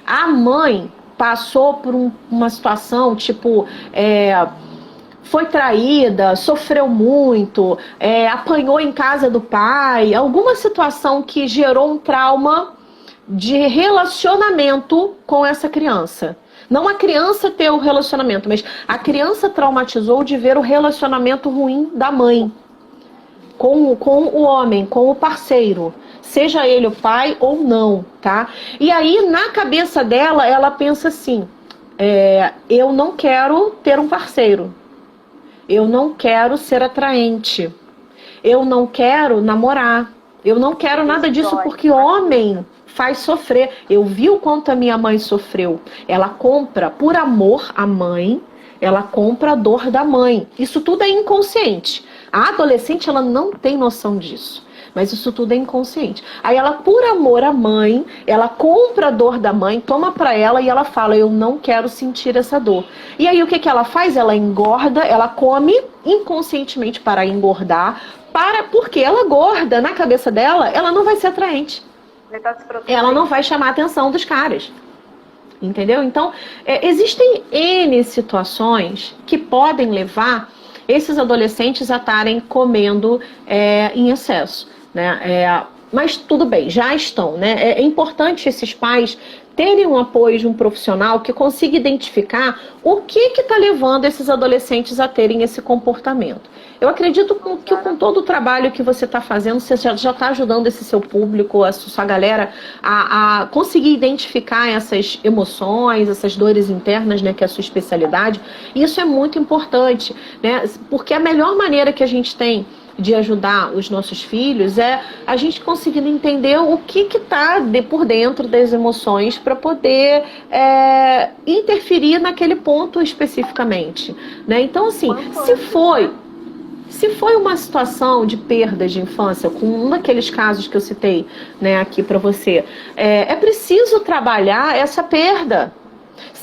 a mãe passou por uma situação, tipo, foi traída, sofreu muito, apanhou em casa do pai, alguma situação que gerou um trauma de relacionamento com essa criança. Não a criança ter o relacionamento, mas a criança traumatizou de ver o relacionamento ruim da mãe com o homem, com o parceiro. Seja ele o pai ou não, tá? E aí, na cabeça dela, ela pensa assim, eu não quero ter um parceiro. Eu não quero ser atraente. Eu não quero namorar. Eu não quero nada disso porque homem faz sofrer. Eu vi o quanto a minha mãe sofreu. Ela compra, por amor à mãe, ela compra a dor da mãe. Isso tudo é inconsciente. A adolescente, ela não tem noção disso. Mas isso tudo é inconsciente. Aí ela, por amor à mãe, ela compra a dor da mãe, toma pra ela e ela fala, eu não quero sentir essa dor. E aí o que ela faz? Ela engorda, ela come inconscientemente para engordar, porque ela gorda, na cabeça dela, ela não vai ser atraente. Ela não vai chamar a atenção dos caras. Entendeu? Então, existem N situações que podem levar esses adolescentes a estarem comendo em excesso, né? Mas tudo bem, já estão, né? É importante esses pais terem um apoio de um profissional que consiga identificar o que está levando esses adolescentes a terem esse comportamento. Eu acredito que com todo o trabalho que você está fazendo, você já está ajudando esse seu público, a sua galera, a conseguir identificar essas emoções, essas dores internas, né, que é a sua especialidade. E isso é muito importante, né? Porque a melhor maneira que a gente tem de ajudar os nossos filhos é a gente conseguindo entender o que está por dentro das emoções para poder interferir naquele ponto especificamente, né? Então, assim, se foi uma situação de perda de infância, com um daqueles casos que eu citei, né, aqui para você, é preciso trabalhar essa perda.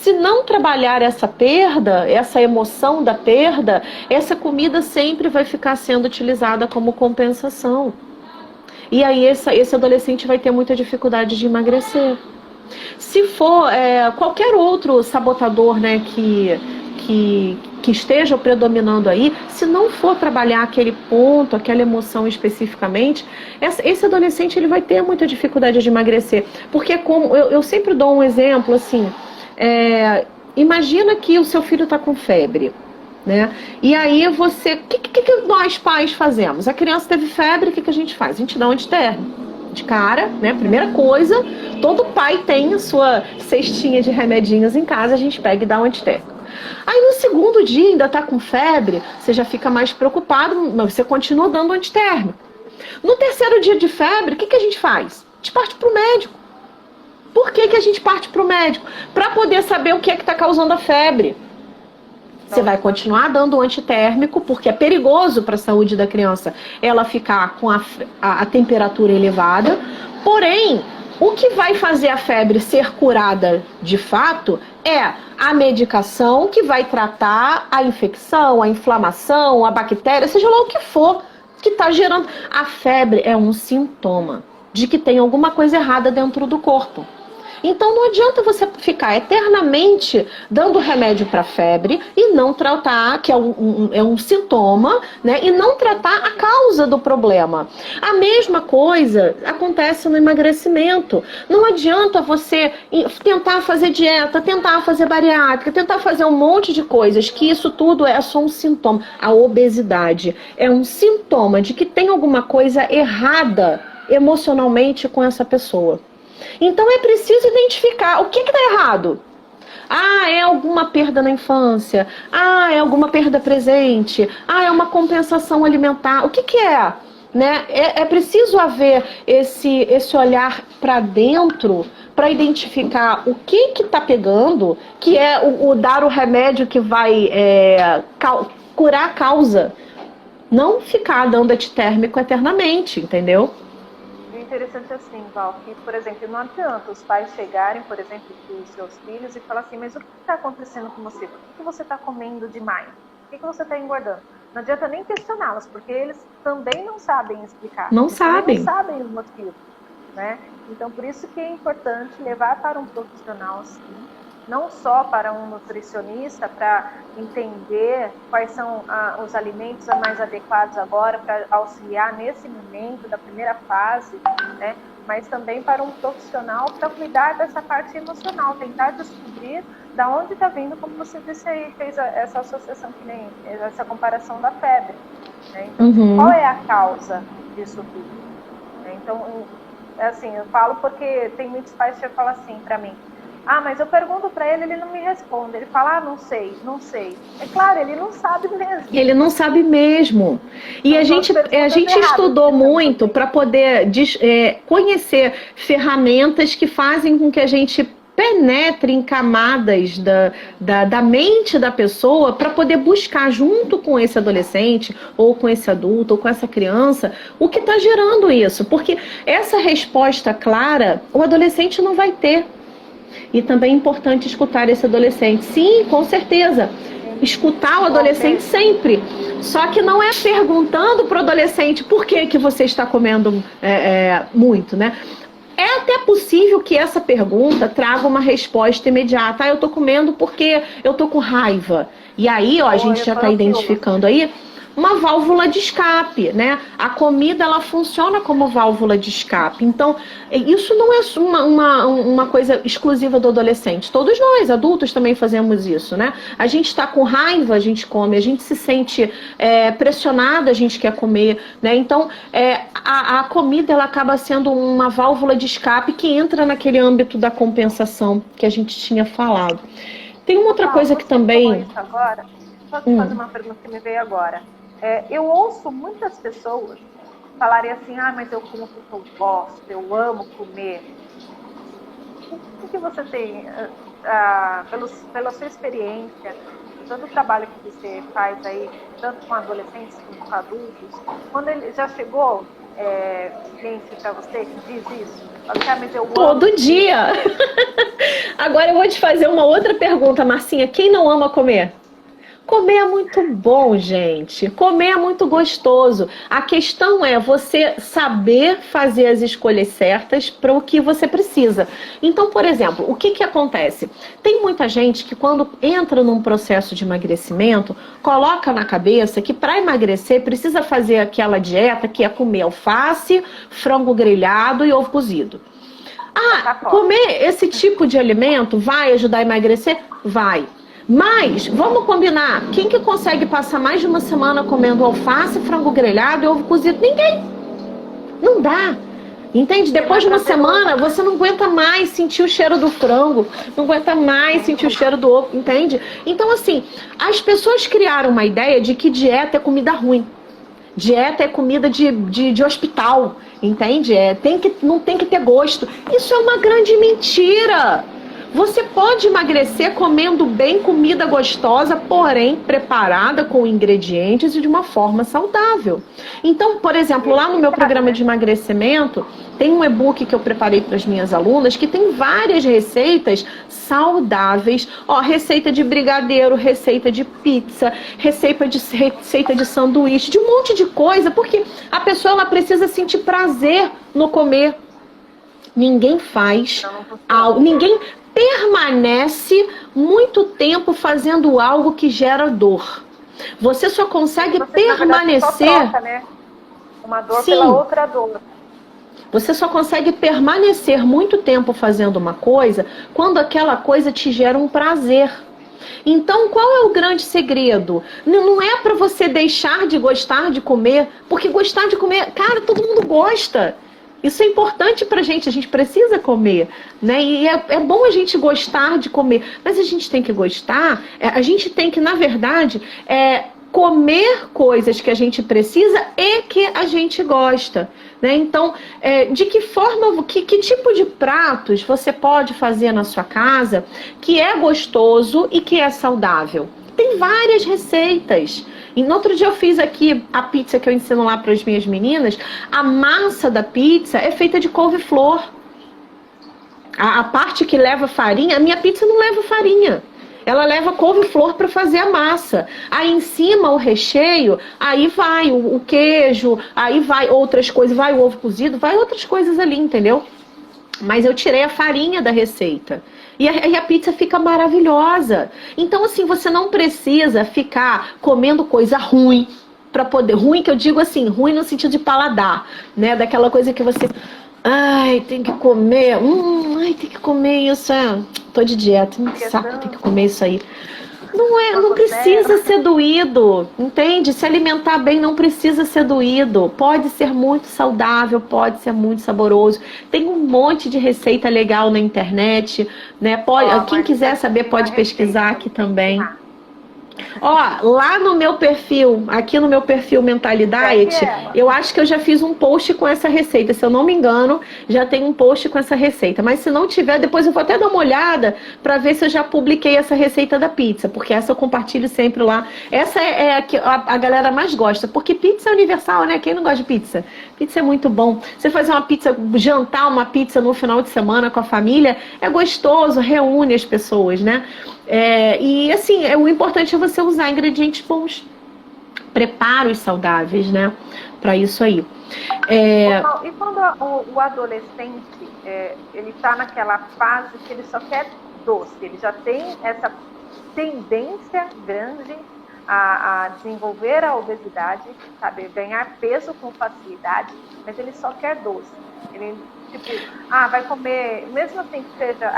Se não trabalhar essa perda, essa emoção da perda, essa comida sempre vai ficar sendo utilizada como compensação. E aí esse adolescente vai ter muita dificuldade de emagrecer. Se for qualquer outro sabotador, né, que esteja predominando aí, se não for trabalhar aquele ponto, aquela emoção especificamente, esse adolescente ele vai ter muita dificuldade de emagrecer. Porque como eu sempre dou um exemplo assim, imagina que o seu filho está com febre, né? E aí você, o que nós pais fazemos? A criança teve febre, o que a gente faz? A gente dá um antitérmico. De cara, né? Primeira coisa, todo pai tem a sua cestinha de remedinhos em casa, a gente pega e dá um antitérmico. Aí no segundo dia ainda tá com febre, você já fica mais preocupado, mas você continua dando antitérmico. No terceiro dia de febre, o que a gente faz? A gente parte pro médico. Por que a gente parte pro médico? Para poder saber o que é que tá causando a febre. Você vai continuar dando antitérmico, porque é perigoso para a saúde da criança ela ficar com a temperatura elevada. Porém, o que vai fazer a febre ser curada de fato é a medicação que vai tratar a infecção, a inflamação, a bactéria, seja lá o que for que está gerando. A febre é um sintoma de que tem alguma coisa errada dentro do corpo. Então não adianta você ficar eternamente dando remédio para febre e não tratar, que é um sintoma, né? E não tratar a causa do problema. A mesma coisa acontece no emagrecimento. Não adianta você tentar fazer dieta, tentar fazer bariátrica, tentar fazer um monte de coisas, que isso tudo é só um sintoma. A obesidade é um sintoma de que tem alguma coisa errada emocionalmente com essa pessoa. Então é preciso identificar o que está errado. É alguma perda na infância. É alguma perda presente. É uma compensação alimentar. O que é? Né? É preciso haver esse olhar para dentro para identificar o que está pegando, que é o dar o remédio que vai curar a causa. Não ficar dando antitérmico eternamente, entendeu? Interessante assim, Val, que, por exemplo, não adianta os pais chegarem, por exemplo, para os seus filhos e falar assim, mas o que está acontecendo com você? Por que você está comendo demais? Por que você está engordando? Não adianta nem questioná-los, porque eles também não sabem explicar. Não sabem. Não sabem o motivo, né? Então, por isso que é importante levar para um profissional, sim, não só para um nutricionista, para entender quais são os alimentos mais adequados agora para auxiliar nesse momento da primeira fase, né? Mas também para um profissional para cuidar dessa parte emocional, tentar descobrir da onde está vindo, como você disse aí, fez essa associação, que nem essa comparação da febre, né? Então, qual é a causa disso tudo? Então, assim, eu falo porque tem muitos pais que falam assim para mim, mas eu pergunto para ele, ele não me responde. Ele fala, não sei. É claro, ele não sabe mesmo. Ele não sabe mesmo. E a gente estudou muito para poder conhecer ferramentas que fazem com que a gente penetre em camadas da mente da pessoa para poder buscar junto com esse adolescente, ou com esse adulto, ou com essa criança, o que está gerando isso. Porque essa resposta clara, o adolescente não vai ter. E também é importante escutar esse adolescente. Sim, com certeza. Escutar o adolescente sempre. Só que não é perguntando para o adolescente por que você está comendo muito, né? É até possível que essa pergunta traga uma resposta imediata. Eu estou comendo porque eu estou com raiva. E aí, a gente já está identificando aí uma válvula de escape, né? A comida, ela funciona como válvula de escape. Então, isso não é uma coisa exclusiva do adolescente. Todos nós, adultos, também fazemos isso, né? A gente está com raiva, a gente come. A gente se sente pressionado, a gente quer comer, né? Então, a comida, ela acaba sendo uma válvula de escape que entra naquele âmbito da compensação que a gente tinha falado. Tem uma outra coisa que também... Agora, só te fazer uma pergunta que me veio agora. Eu ouço muitas pessoas falarem assim, mas eu como porque eu gosto, eu amo comer. O que você tem, pela sua experiência, todo o trabalho que você faz aí, tanto com adolescentes como com adultos, quando ele já chegou gente pra você que diz isso? Mas eu todo dia. Agora eu vou te fazer uma outra pergunta, Marcinha. Quem não ama comer? Comer é muito bom, gente. Comer é muito gostoso. A questão é você saber fazer as escolhas certas para o que você precisa. Então, por exemplo, o que acontece? Tem muita gente que quando entra num processo de emagrecimento, coloca na cabeça que para emagrecer precisa fazer aquela dieta que é comer alface, frango grelhado e ovo cozido. Comer esse tipo de alimento vai ajudar a emagrecer? Vai. Mas, vamos combinar, quem que consegue passar mais de uma semana comendo alface, frango grelhado e ovo cozido? Ninguém. Não dá. Entende? Depois de uma semana, você não aguenta mais sentir o cheiro do frango, não aguenta mais sentir o cheiro do ovo, entende? Então, assim, as pessoas criaram uma ideia de que dieta é comida ruim. Dieta é comida de hospital, entende? Não tem que ter gosto. Isso é uma grande mentira. Você pode emagrecer comendo bem comida gostosa, porém preparada com ingredientes e de uma forma saudável. Então, por exemplo, lá no meu programa de emagrecimento, tem um e-book que eu preparei para as minhas alunas que tem várias receitas saudáveis. Ó, receita de brigadeiro, receita de pizza, receita de sanduíche, de um monte de coisa, porque a pessoa ela precisa sentir prazer no comer. Ninguém faz algo, ninguém permanece muito tempo fazendo algo que gera dor. Você só consegue permanecer... Só troca, né? Uma dor pela outra dor. Você só consegue permanecer muito tempo fazendo uma coisa quando aquela coisa te gera um prazer. Então, qual é o grande segredo? Não é para você deixar de gostar de comer, porque gostar de comer, cara, todo mundo gosta. Isso é importante pra gente, a gente precisa comer, né? E é bom a gente gostar de comer, mas a gente tem que gostar, a gente tem que, na verdade, comer coisas que a gente precisa e que a gente gosta, né? Então, de que forma, que tipo de pratos você pode fazer na sua casa que é gostoso e que é saudável? Tem várias receitas. E no outro dia eu fiz aqui a pizza que eu ensino lá para as minhas meninas. A massa da pizza é feita de couve-flor. A parte que leva farinha, a minha pizza não leva farinha. Ela leva couve-flor para fazer a massa. Aí em cima o recheio, aí vai o queijo, aí vai outras coisas, vai o ovo cozido, vai outras coisas ali, entendeu? Mas eu tirei a farinha da receita. E a pizza fica maravilhosa. Então, assim, você não precisa ficar comendo coisa ruim para poder... Ruim que eu digo assim, ruim no sentido de paladar, né? Daquela coisa que você... Ai, tem que comer. Ai, tem que comer isso. Tô de dieta, que saco, tem que comer isso aí. Não precisa ser doído, entende? Se alimentar bem não precisa ser doído. Pode ser muito saudável, pode ser muito saboroso. Tem um monte de receita legal na internet, né? Quem quiser saber pode pesquisar aqui também. Ó, lá no meu perfil, aqui no meu perfil Mentalidade, eu acho que eu já fiz um post com essa receita. Se eu não me engano, já tem um post com essa receita. Mas se não tiver, depois eu vou até dar uma olhada para ver se eu já publiquei essa receita da pizza. Porque essa eu compartilho sempre lá. Essa é a que a galera mais gosta. Porque pizza é universal, né? Quem não gosta de pizza? Pizza é muito bom. Você fazer uma pizza, jantar uma pizza no final de semana com a família, é gostoso, reúne as pessoas, né? E assim, o importante é você usar ingredientes bons, preparos saudáveis, né? Para isso aí. E quando o adolescente ele está naquela fase que ele só quer doce, ele já tem essa tendência grande a desenvolver a obesidade, sabe, ganhar peso com facilidade, mas ele só quer doce. Ele vai comer, mesmo assim que seja,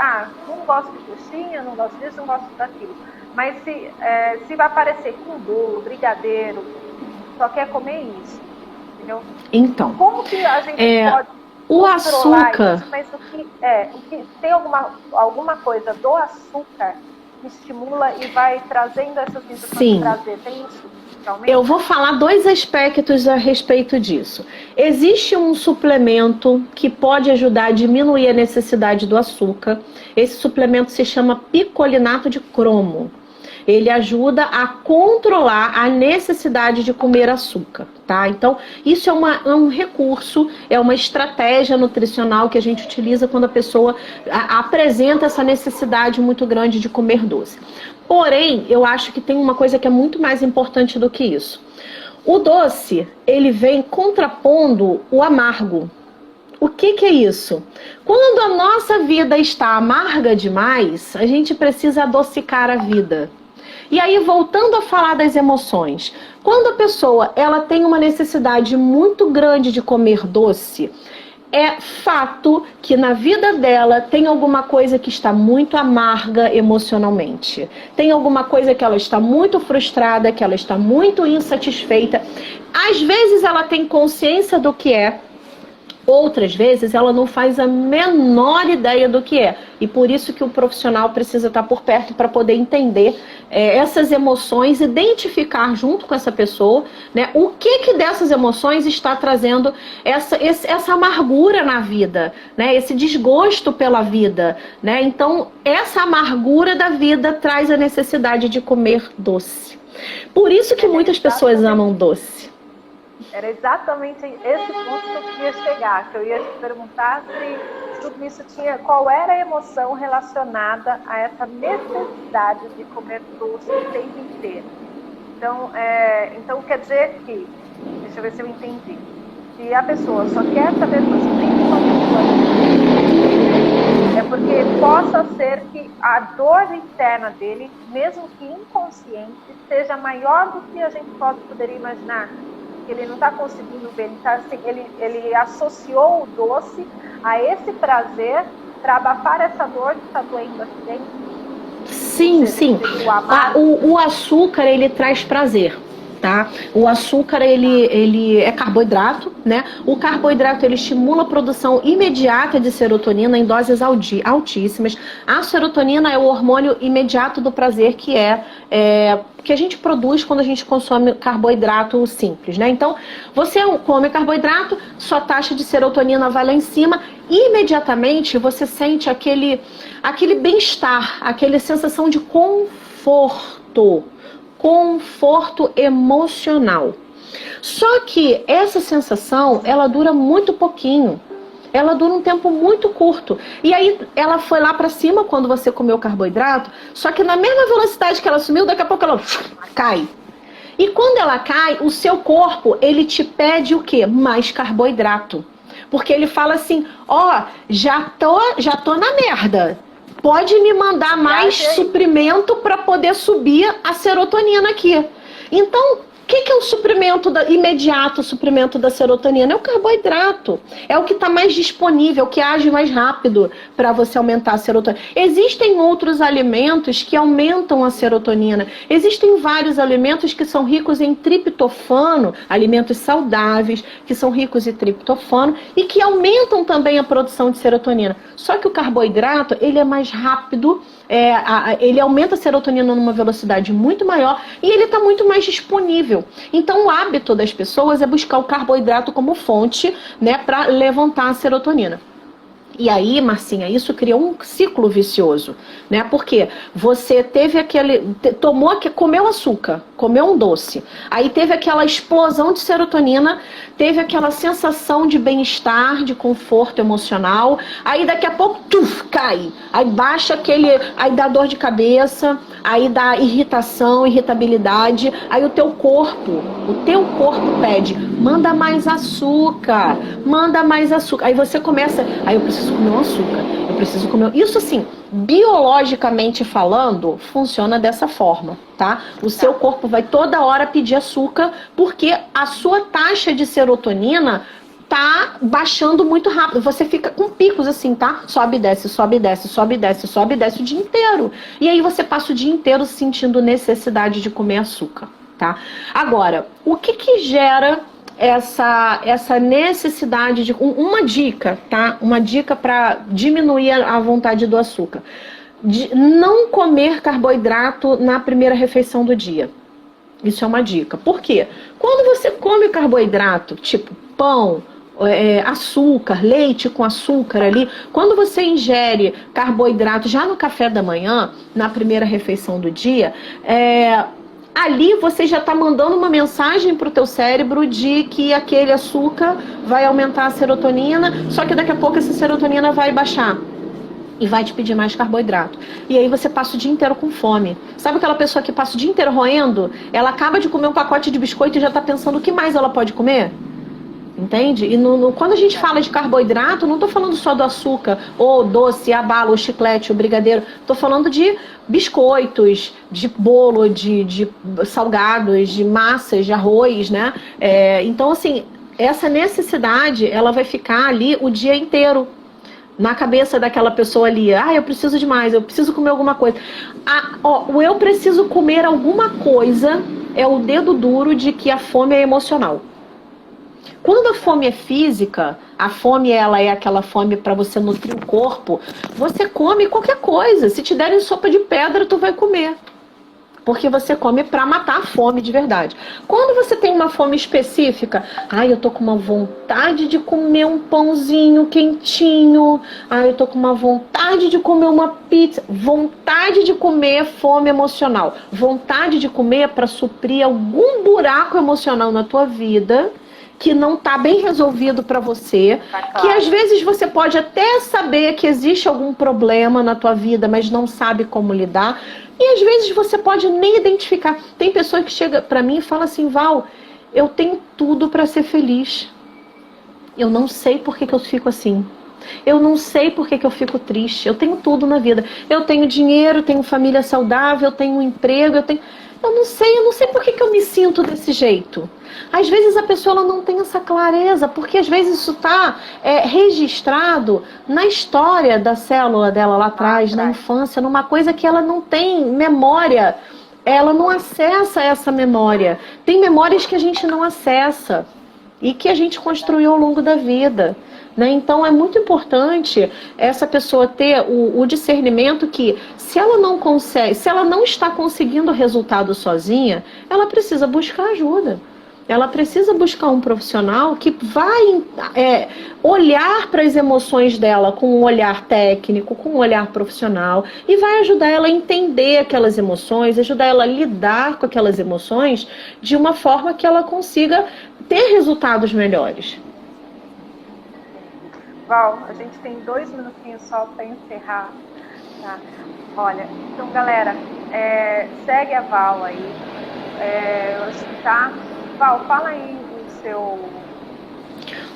não gosto de coxinha, não gosto disso, não gosto daquilo. Mas se vai aparecer com bolo, brigadeiro, só quer comer isso, entendeu? Então, como que a gente pode o açúcar isso? Mas o que tem alguma coisa do açúcar que estimula e vai trazendo essas sensações de prazer? Tem isso? Eu vou falar dois aspectos a respeito disso. Existe um suplemento que pode ajudar a diminuir a necessidade do açúcar. Esse suplemento se chama picolinato de cromo. Ele ajuda a controlar a necessidade de comer açúcar, tá? Então, isso é um recurso, é uma estratégia nutricional que a gente utiliza quando a pessoa apresenta essa necessidade muito grande de comer doce. Porém, eu acho que tem uma coisa que é muito mais importante do que isso. O doce, ele vem contrapondo o amargo. O que é isso? Quando a nossa vida está amarga demais, a gente precisa adocicar a vida. E aí, voltando a falar das emoções, quando a pessoa ela tem uma necessidade muito grande de comer doce, é fato que na vida dela tem alguma coisa que está muito amarga emocionalmente. Tem alguma coisa que ela está muito frustrada, que ela está muito insatisfeita. Às vezes ela tem consciência do que é, outras vezes ela não faz a menor ideia do que é. E por isso que o profissional precisa estar por perto para poder entender essas emoções, identificar junto com essa pessoa, né, o que dessas emoções está trazendo essa amargura na vida, né, esse desgosto pela vida, né? Então, essa amargura da vida traz a necessidade de comer doce. Por isso que muitas pessoas amam doce. Era exatamente esse ponto que eu queria chegar, que eu ia te perguntar se tudo isso tinha, qual era a emoção relacionada a essa necessidade de comer doce o tempo inteiro. Então quer dizer que, deixa eu ver se eu entendi, se a pessoa só quer saber doce, principalmente quando é porque possa ser que a dor interna dele, mesmo que inconsciente, seja maior do que a gente poderia imaginar. Ele não está conseguindo ver, ele associou o doce a esse prazer para abafar essa dor que está doendo aqui dentro. Sim. O açúcar, ele traz prazer, tá? O açúcar, ele é carboidrato, né? O carboidrato, ele estimula a produção imediata de serotonina em doses altíssimas. A serotonina é o hormônio imediato do prazer, que a gente produz quando a gente consome carboidrato simples, né? Então, você come carboidrato, sua taxa de serotonina vai lá em cima, e imediatamente você sente aquele bem-estar, aquela sensação de conforto emocional. Só que essa sensação, ela dura muito pouquinho. Ela dura um tempo muito curto. E aí ela foi lá pra cima quando você comeu carboidrato, só que na mesma velocidade que ela sumiu, daqui a pouco ela cai. E quando ela cai, o seu corpo, ele te pede o quê? Mais carboidrato. Porque ele fala assim, já tô na merda. Pode me mandar mais suprimento para poder subir a serotonina aqui. Então, o que é o suprimento imediato, o suprimento da serotonina? É o carboidrato. É o que está mais disponível, que age mais rápido para você aumentar a serotonina. Existem outros alimentos que aumentam a serotonina. Existem vários alimentos que são ricos em triptofano, alimentos saudáveis, que são ricos em triptofano e que aumentam também a produção de serotonina. Só que o carboidrato, ele é mais rápido, ele aumenta a serotonina numa velocidade muito maior e ele está muito mais disponível. Então o hábito das pessoas é buscar o carboidrato como fonte, né, para levantar a serotonina. E aí, Marcinha, isso cria um ciclo vicioso, né? Porque você teve comeu açúcar, comeu um doce, aí teve aquela explosão de serotonina, teve aquela sensação de bem-estar, de conforto emocional, aí daqui a pouco, cai, aí baixa aí dá dor de cabeça, aí dá irritabilidade, aí o teu corpo pede, manda mais açúcar, aí você começa, aí eu preciso comer um açúcar, isso assim, biologicamente falando, funciona dessa forma, tá? O seu corpo vai toda hora pedir açúcar, porque a sua taxa de serotonina tá baixando muito rápido. Você fica com picos assim, tá? Sobe e desce, sobe e desce, sobe e desce, sobe e desce o dia inteiro. E aí você passa o dia inteiro sentindo necessidade de comer açúcar, tá? Agora, o que gera essa necessidade de... Uma dica, tá? Uma dica para diminuir a vontade do açúcar. De não comer carboidrato na primeira refeição do dia. Isso é uma dica. Por quê? Quando você come carboidrato, tipo pão, açúcar, leite com açúcar ali, quando você ingere carboidrato já no café da manhã, na primeira refeição do dia, ali você já está mandando uma mensagem para o teu cérebro de que aquele açúcar vai aumentar a serotonina, só que daqui a pouco essa serotonina vai baixar e vai te pedir mais carboidrato. E aí você passa o dia inteiro com fome. Sabe aquela pessoa que passa o dia inteiro roendo? Ela acaba de comer um pacote de biscoito e já está pensando o que mais ela pode comer? Entende? E quando a gente fala de carboidrato, não estou falando só do açúcar, ou doce, a bala, o chiclete, o brigadeiro. Estou falando de biscoitos, de bolo, de salgados, de massas, de arroz, né? Então, assim, essa necessidade, ela vai ficar ali o dia inteiro na cabeça daquela pessoa ali. Ah, eu preciso de mais, eu preciso comer alguma coisa. O eu preciso comer alguma coisa é o dedo duro de que a fome é emocional. Quando a fome é física, a fome ela é aquela fome para você nutrir o corpo, você come qualquer coisa. Se te derem sopa de pedra, tu vai comer. Porque você come para matar a fome de verdade. Quando você tem uma fome específica, eu tô com uma vontade de comer um pãozinho quentinho, eu tô com uma vontade de comer uma pizza, vontade de comer, fome emocional. Vontade de comer para suprir algum buraco emocional na tua vida que não está bem resolvido para você, que às vezes você pode até saber que existe algum problema na tua vida, mas não sabe como lidar, e às vezes você pode nem identificar. Tem pessoa que chega para mim e fala assim: Val, eu tenho tudo para ser feliz, eu não sei por que eu fico assim. Eu não sei por que eu fico triste. Eu tenho tudo na vida. Eu tenho dinheiro, tenho família saudável, tenho um emprego, eu não sei por que eu me sinto desse jeito. Às vezes a pessoa ela não tem essa clareza, porque às vezes isso está registrado na história da célula dela lá atrás, na infância, numa coisa que ela não tem memória, ela não acessa essa memória. Tem memórias que a gente não acessa e que a gente construiu ao longo da vida. Né? Então é muito importante essa pessoa ter o discernimento que se ela não consegue, se ela não está conseguindo o resultado sozinha, ela precisa buscar ajuda. Ela precisa buscar um profissional que vai olhar para as emoções dela com um olhar técnico, com um olhar profissional, e vai ajudar ela a entender aquelas emoções, ajudar ela a lidar com aquelas emoções de uma forma que ela consiga ter resultados melhores. Val, a gente tem 2 minutinhos só para encerrar, tá? Olha, então galera, segue a Val aí, tá? Val, fala aí o seu...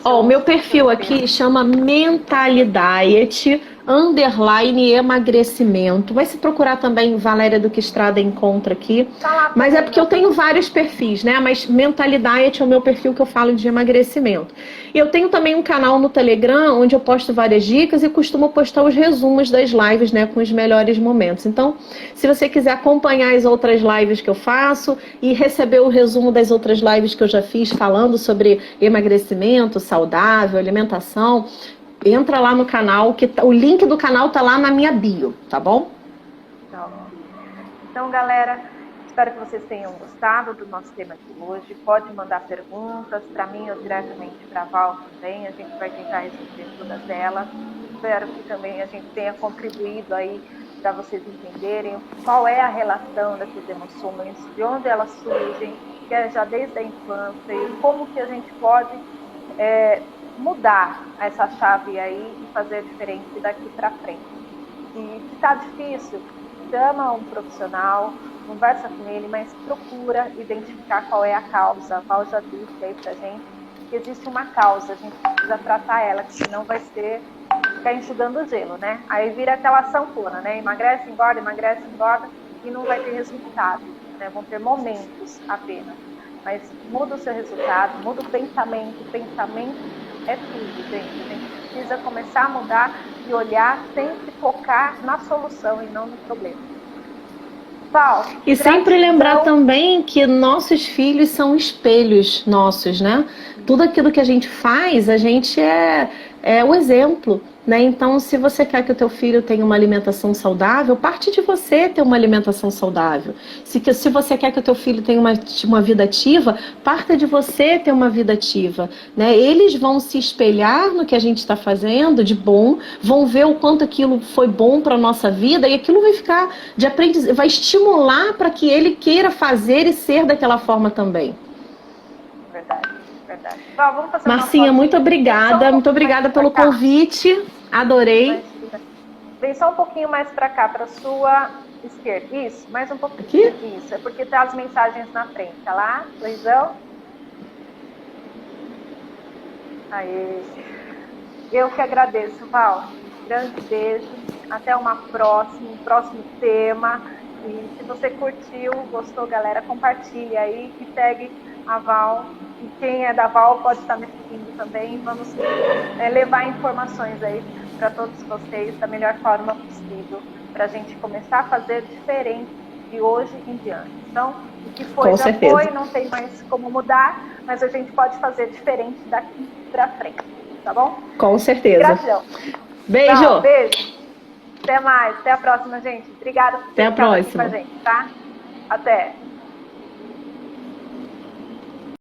O meu perfil aqui chama Mentalidade _emagrecimento. Vai se procurar também Valéria Duque Estrada encontra aqui. Mas é porque eu tenho vários perfis, né? Mas Mentalidade é o meu perfil que eu falo de emagrecimento. E eu tenho também um canal no Telegram onde eu posto várias dicas e costumo postar os resumos das lives, né? Com os melhores momentos. Então, se você quiser acompanhar as outras lives que eu faço e receber o resumo das outras lives que eu já fiz falando sobre emagrecimento saudável, alimentação, entra lá no canal, que o link do canal tá lá na minha bio, tá bom? Então, galera, espero que vocês tenham gostado do nosso tema de hoje. Pode mandar perguntas para mim ou diretamente para a Val também. A gente vai tentar responder todas elas. Espero que também a gente tenha contribuído aí para vocês entenderem qual é a relação dessas emoções, de onde elas surgem, que é já desde a infância, e como que a gente pode mudar essa chave aí e fazer diferente daqui para frente. E se está difícil, chama um profissional, conversa com ele, mas procura identificar qual é a causa. A Val já disse aí pra gente que existe uma causa, a gente precisa tratar ela, que senão vai ficar enxugando o gelo, né? Aí vira aquela sanfona, né? Emagrece, engorda, e não vai ter resultado, né? Vão ter momentos apenas. Mas muda o seu resultado, muda o pensamento. O pensamento é tudo, gente. A gente precisa começar a mudar e olhar, sempre focar na solução e não no problema. Paulo, e sempre lembrar também que nossos filhos são espelhos nossos, né? Tudo aquilo que a gente faz, a gente o exemplo, né? Então, se você quer que o teu filho tenha uma alimentação saudável, parte de você ter uma alimentação saudável. Se você quer que o teu filho tenha uma vida ativa, parta de você ter uma vida ativa, né? Eles vão se espelhar no que a gente está fazendo de bom, vão ver o quanto aquilo foi bom para a nossa vida e aquilo vai ficar de aprendizado, vai estimular para que ele queira fazer e ser daquela forma também. Verdade, verdade. Bom, vamos fazer Marcinha, muito obrigada pelo convite, adorei. Vem só um pouquinho mais para cá, para sua esquerda, isso, mais um pouquinho. Aqui? Isso, é porque tá as mensagens na frente, tá lá, Luizão? Aê. Eu que agradeço, Val. Grande beijo, até um próximo tema. E se você curtiu, gostou, galera, compartilha aí e segue a Val. E quem é da Val pode estar me seguindo também. Vamos levar informações aí para todos vocês da melhor forma possível, para a gente começar a fazer diferente de hoje em diante. Então, o que foi com já certeza. foi, não tem mais como mudar, mas a gente pode fazer diferente daqui para frente, tá bom? Com certeza. Gratidão. Beijo. Tchau, beijo. Até mais, até a próxima, gente. Obrigada por até a próxima. Aqui com a gente, tá? Até.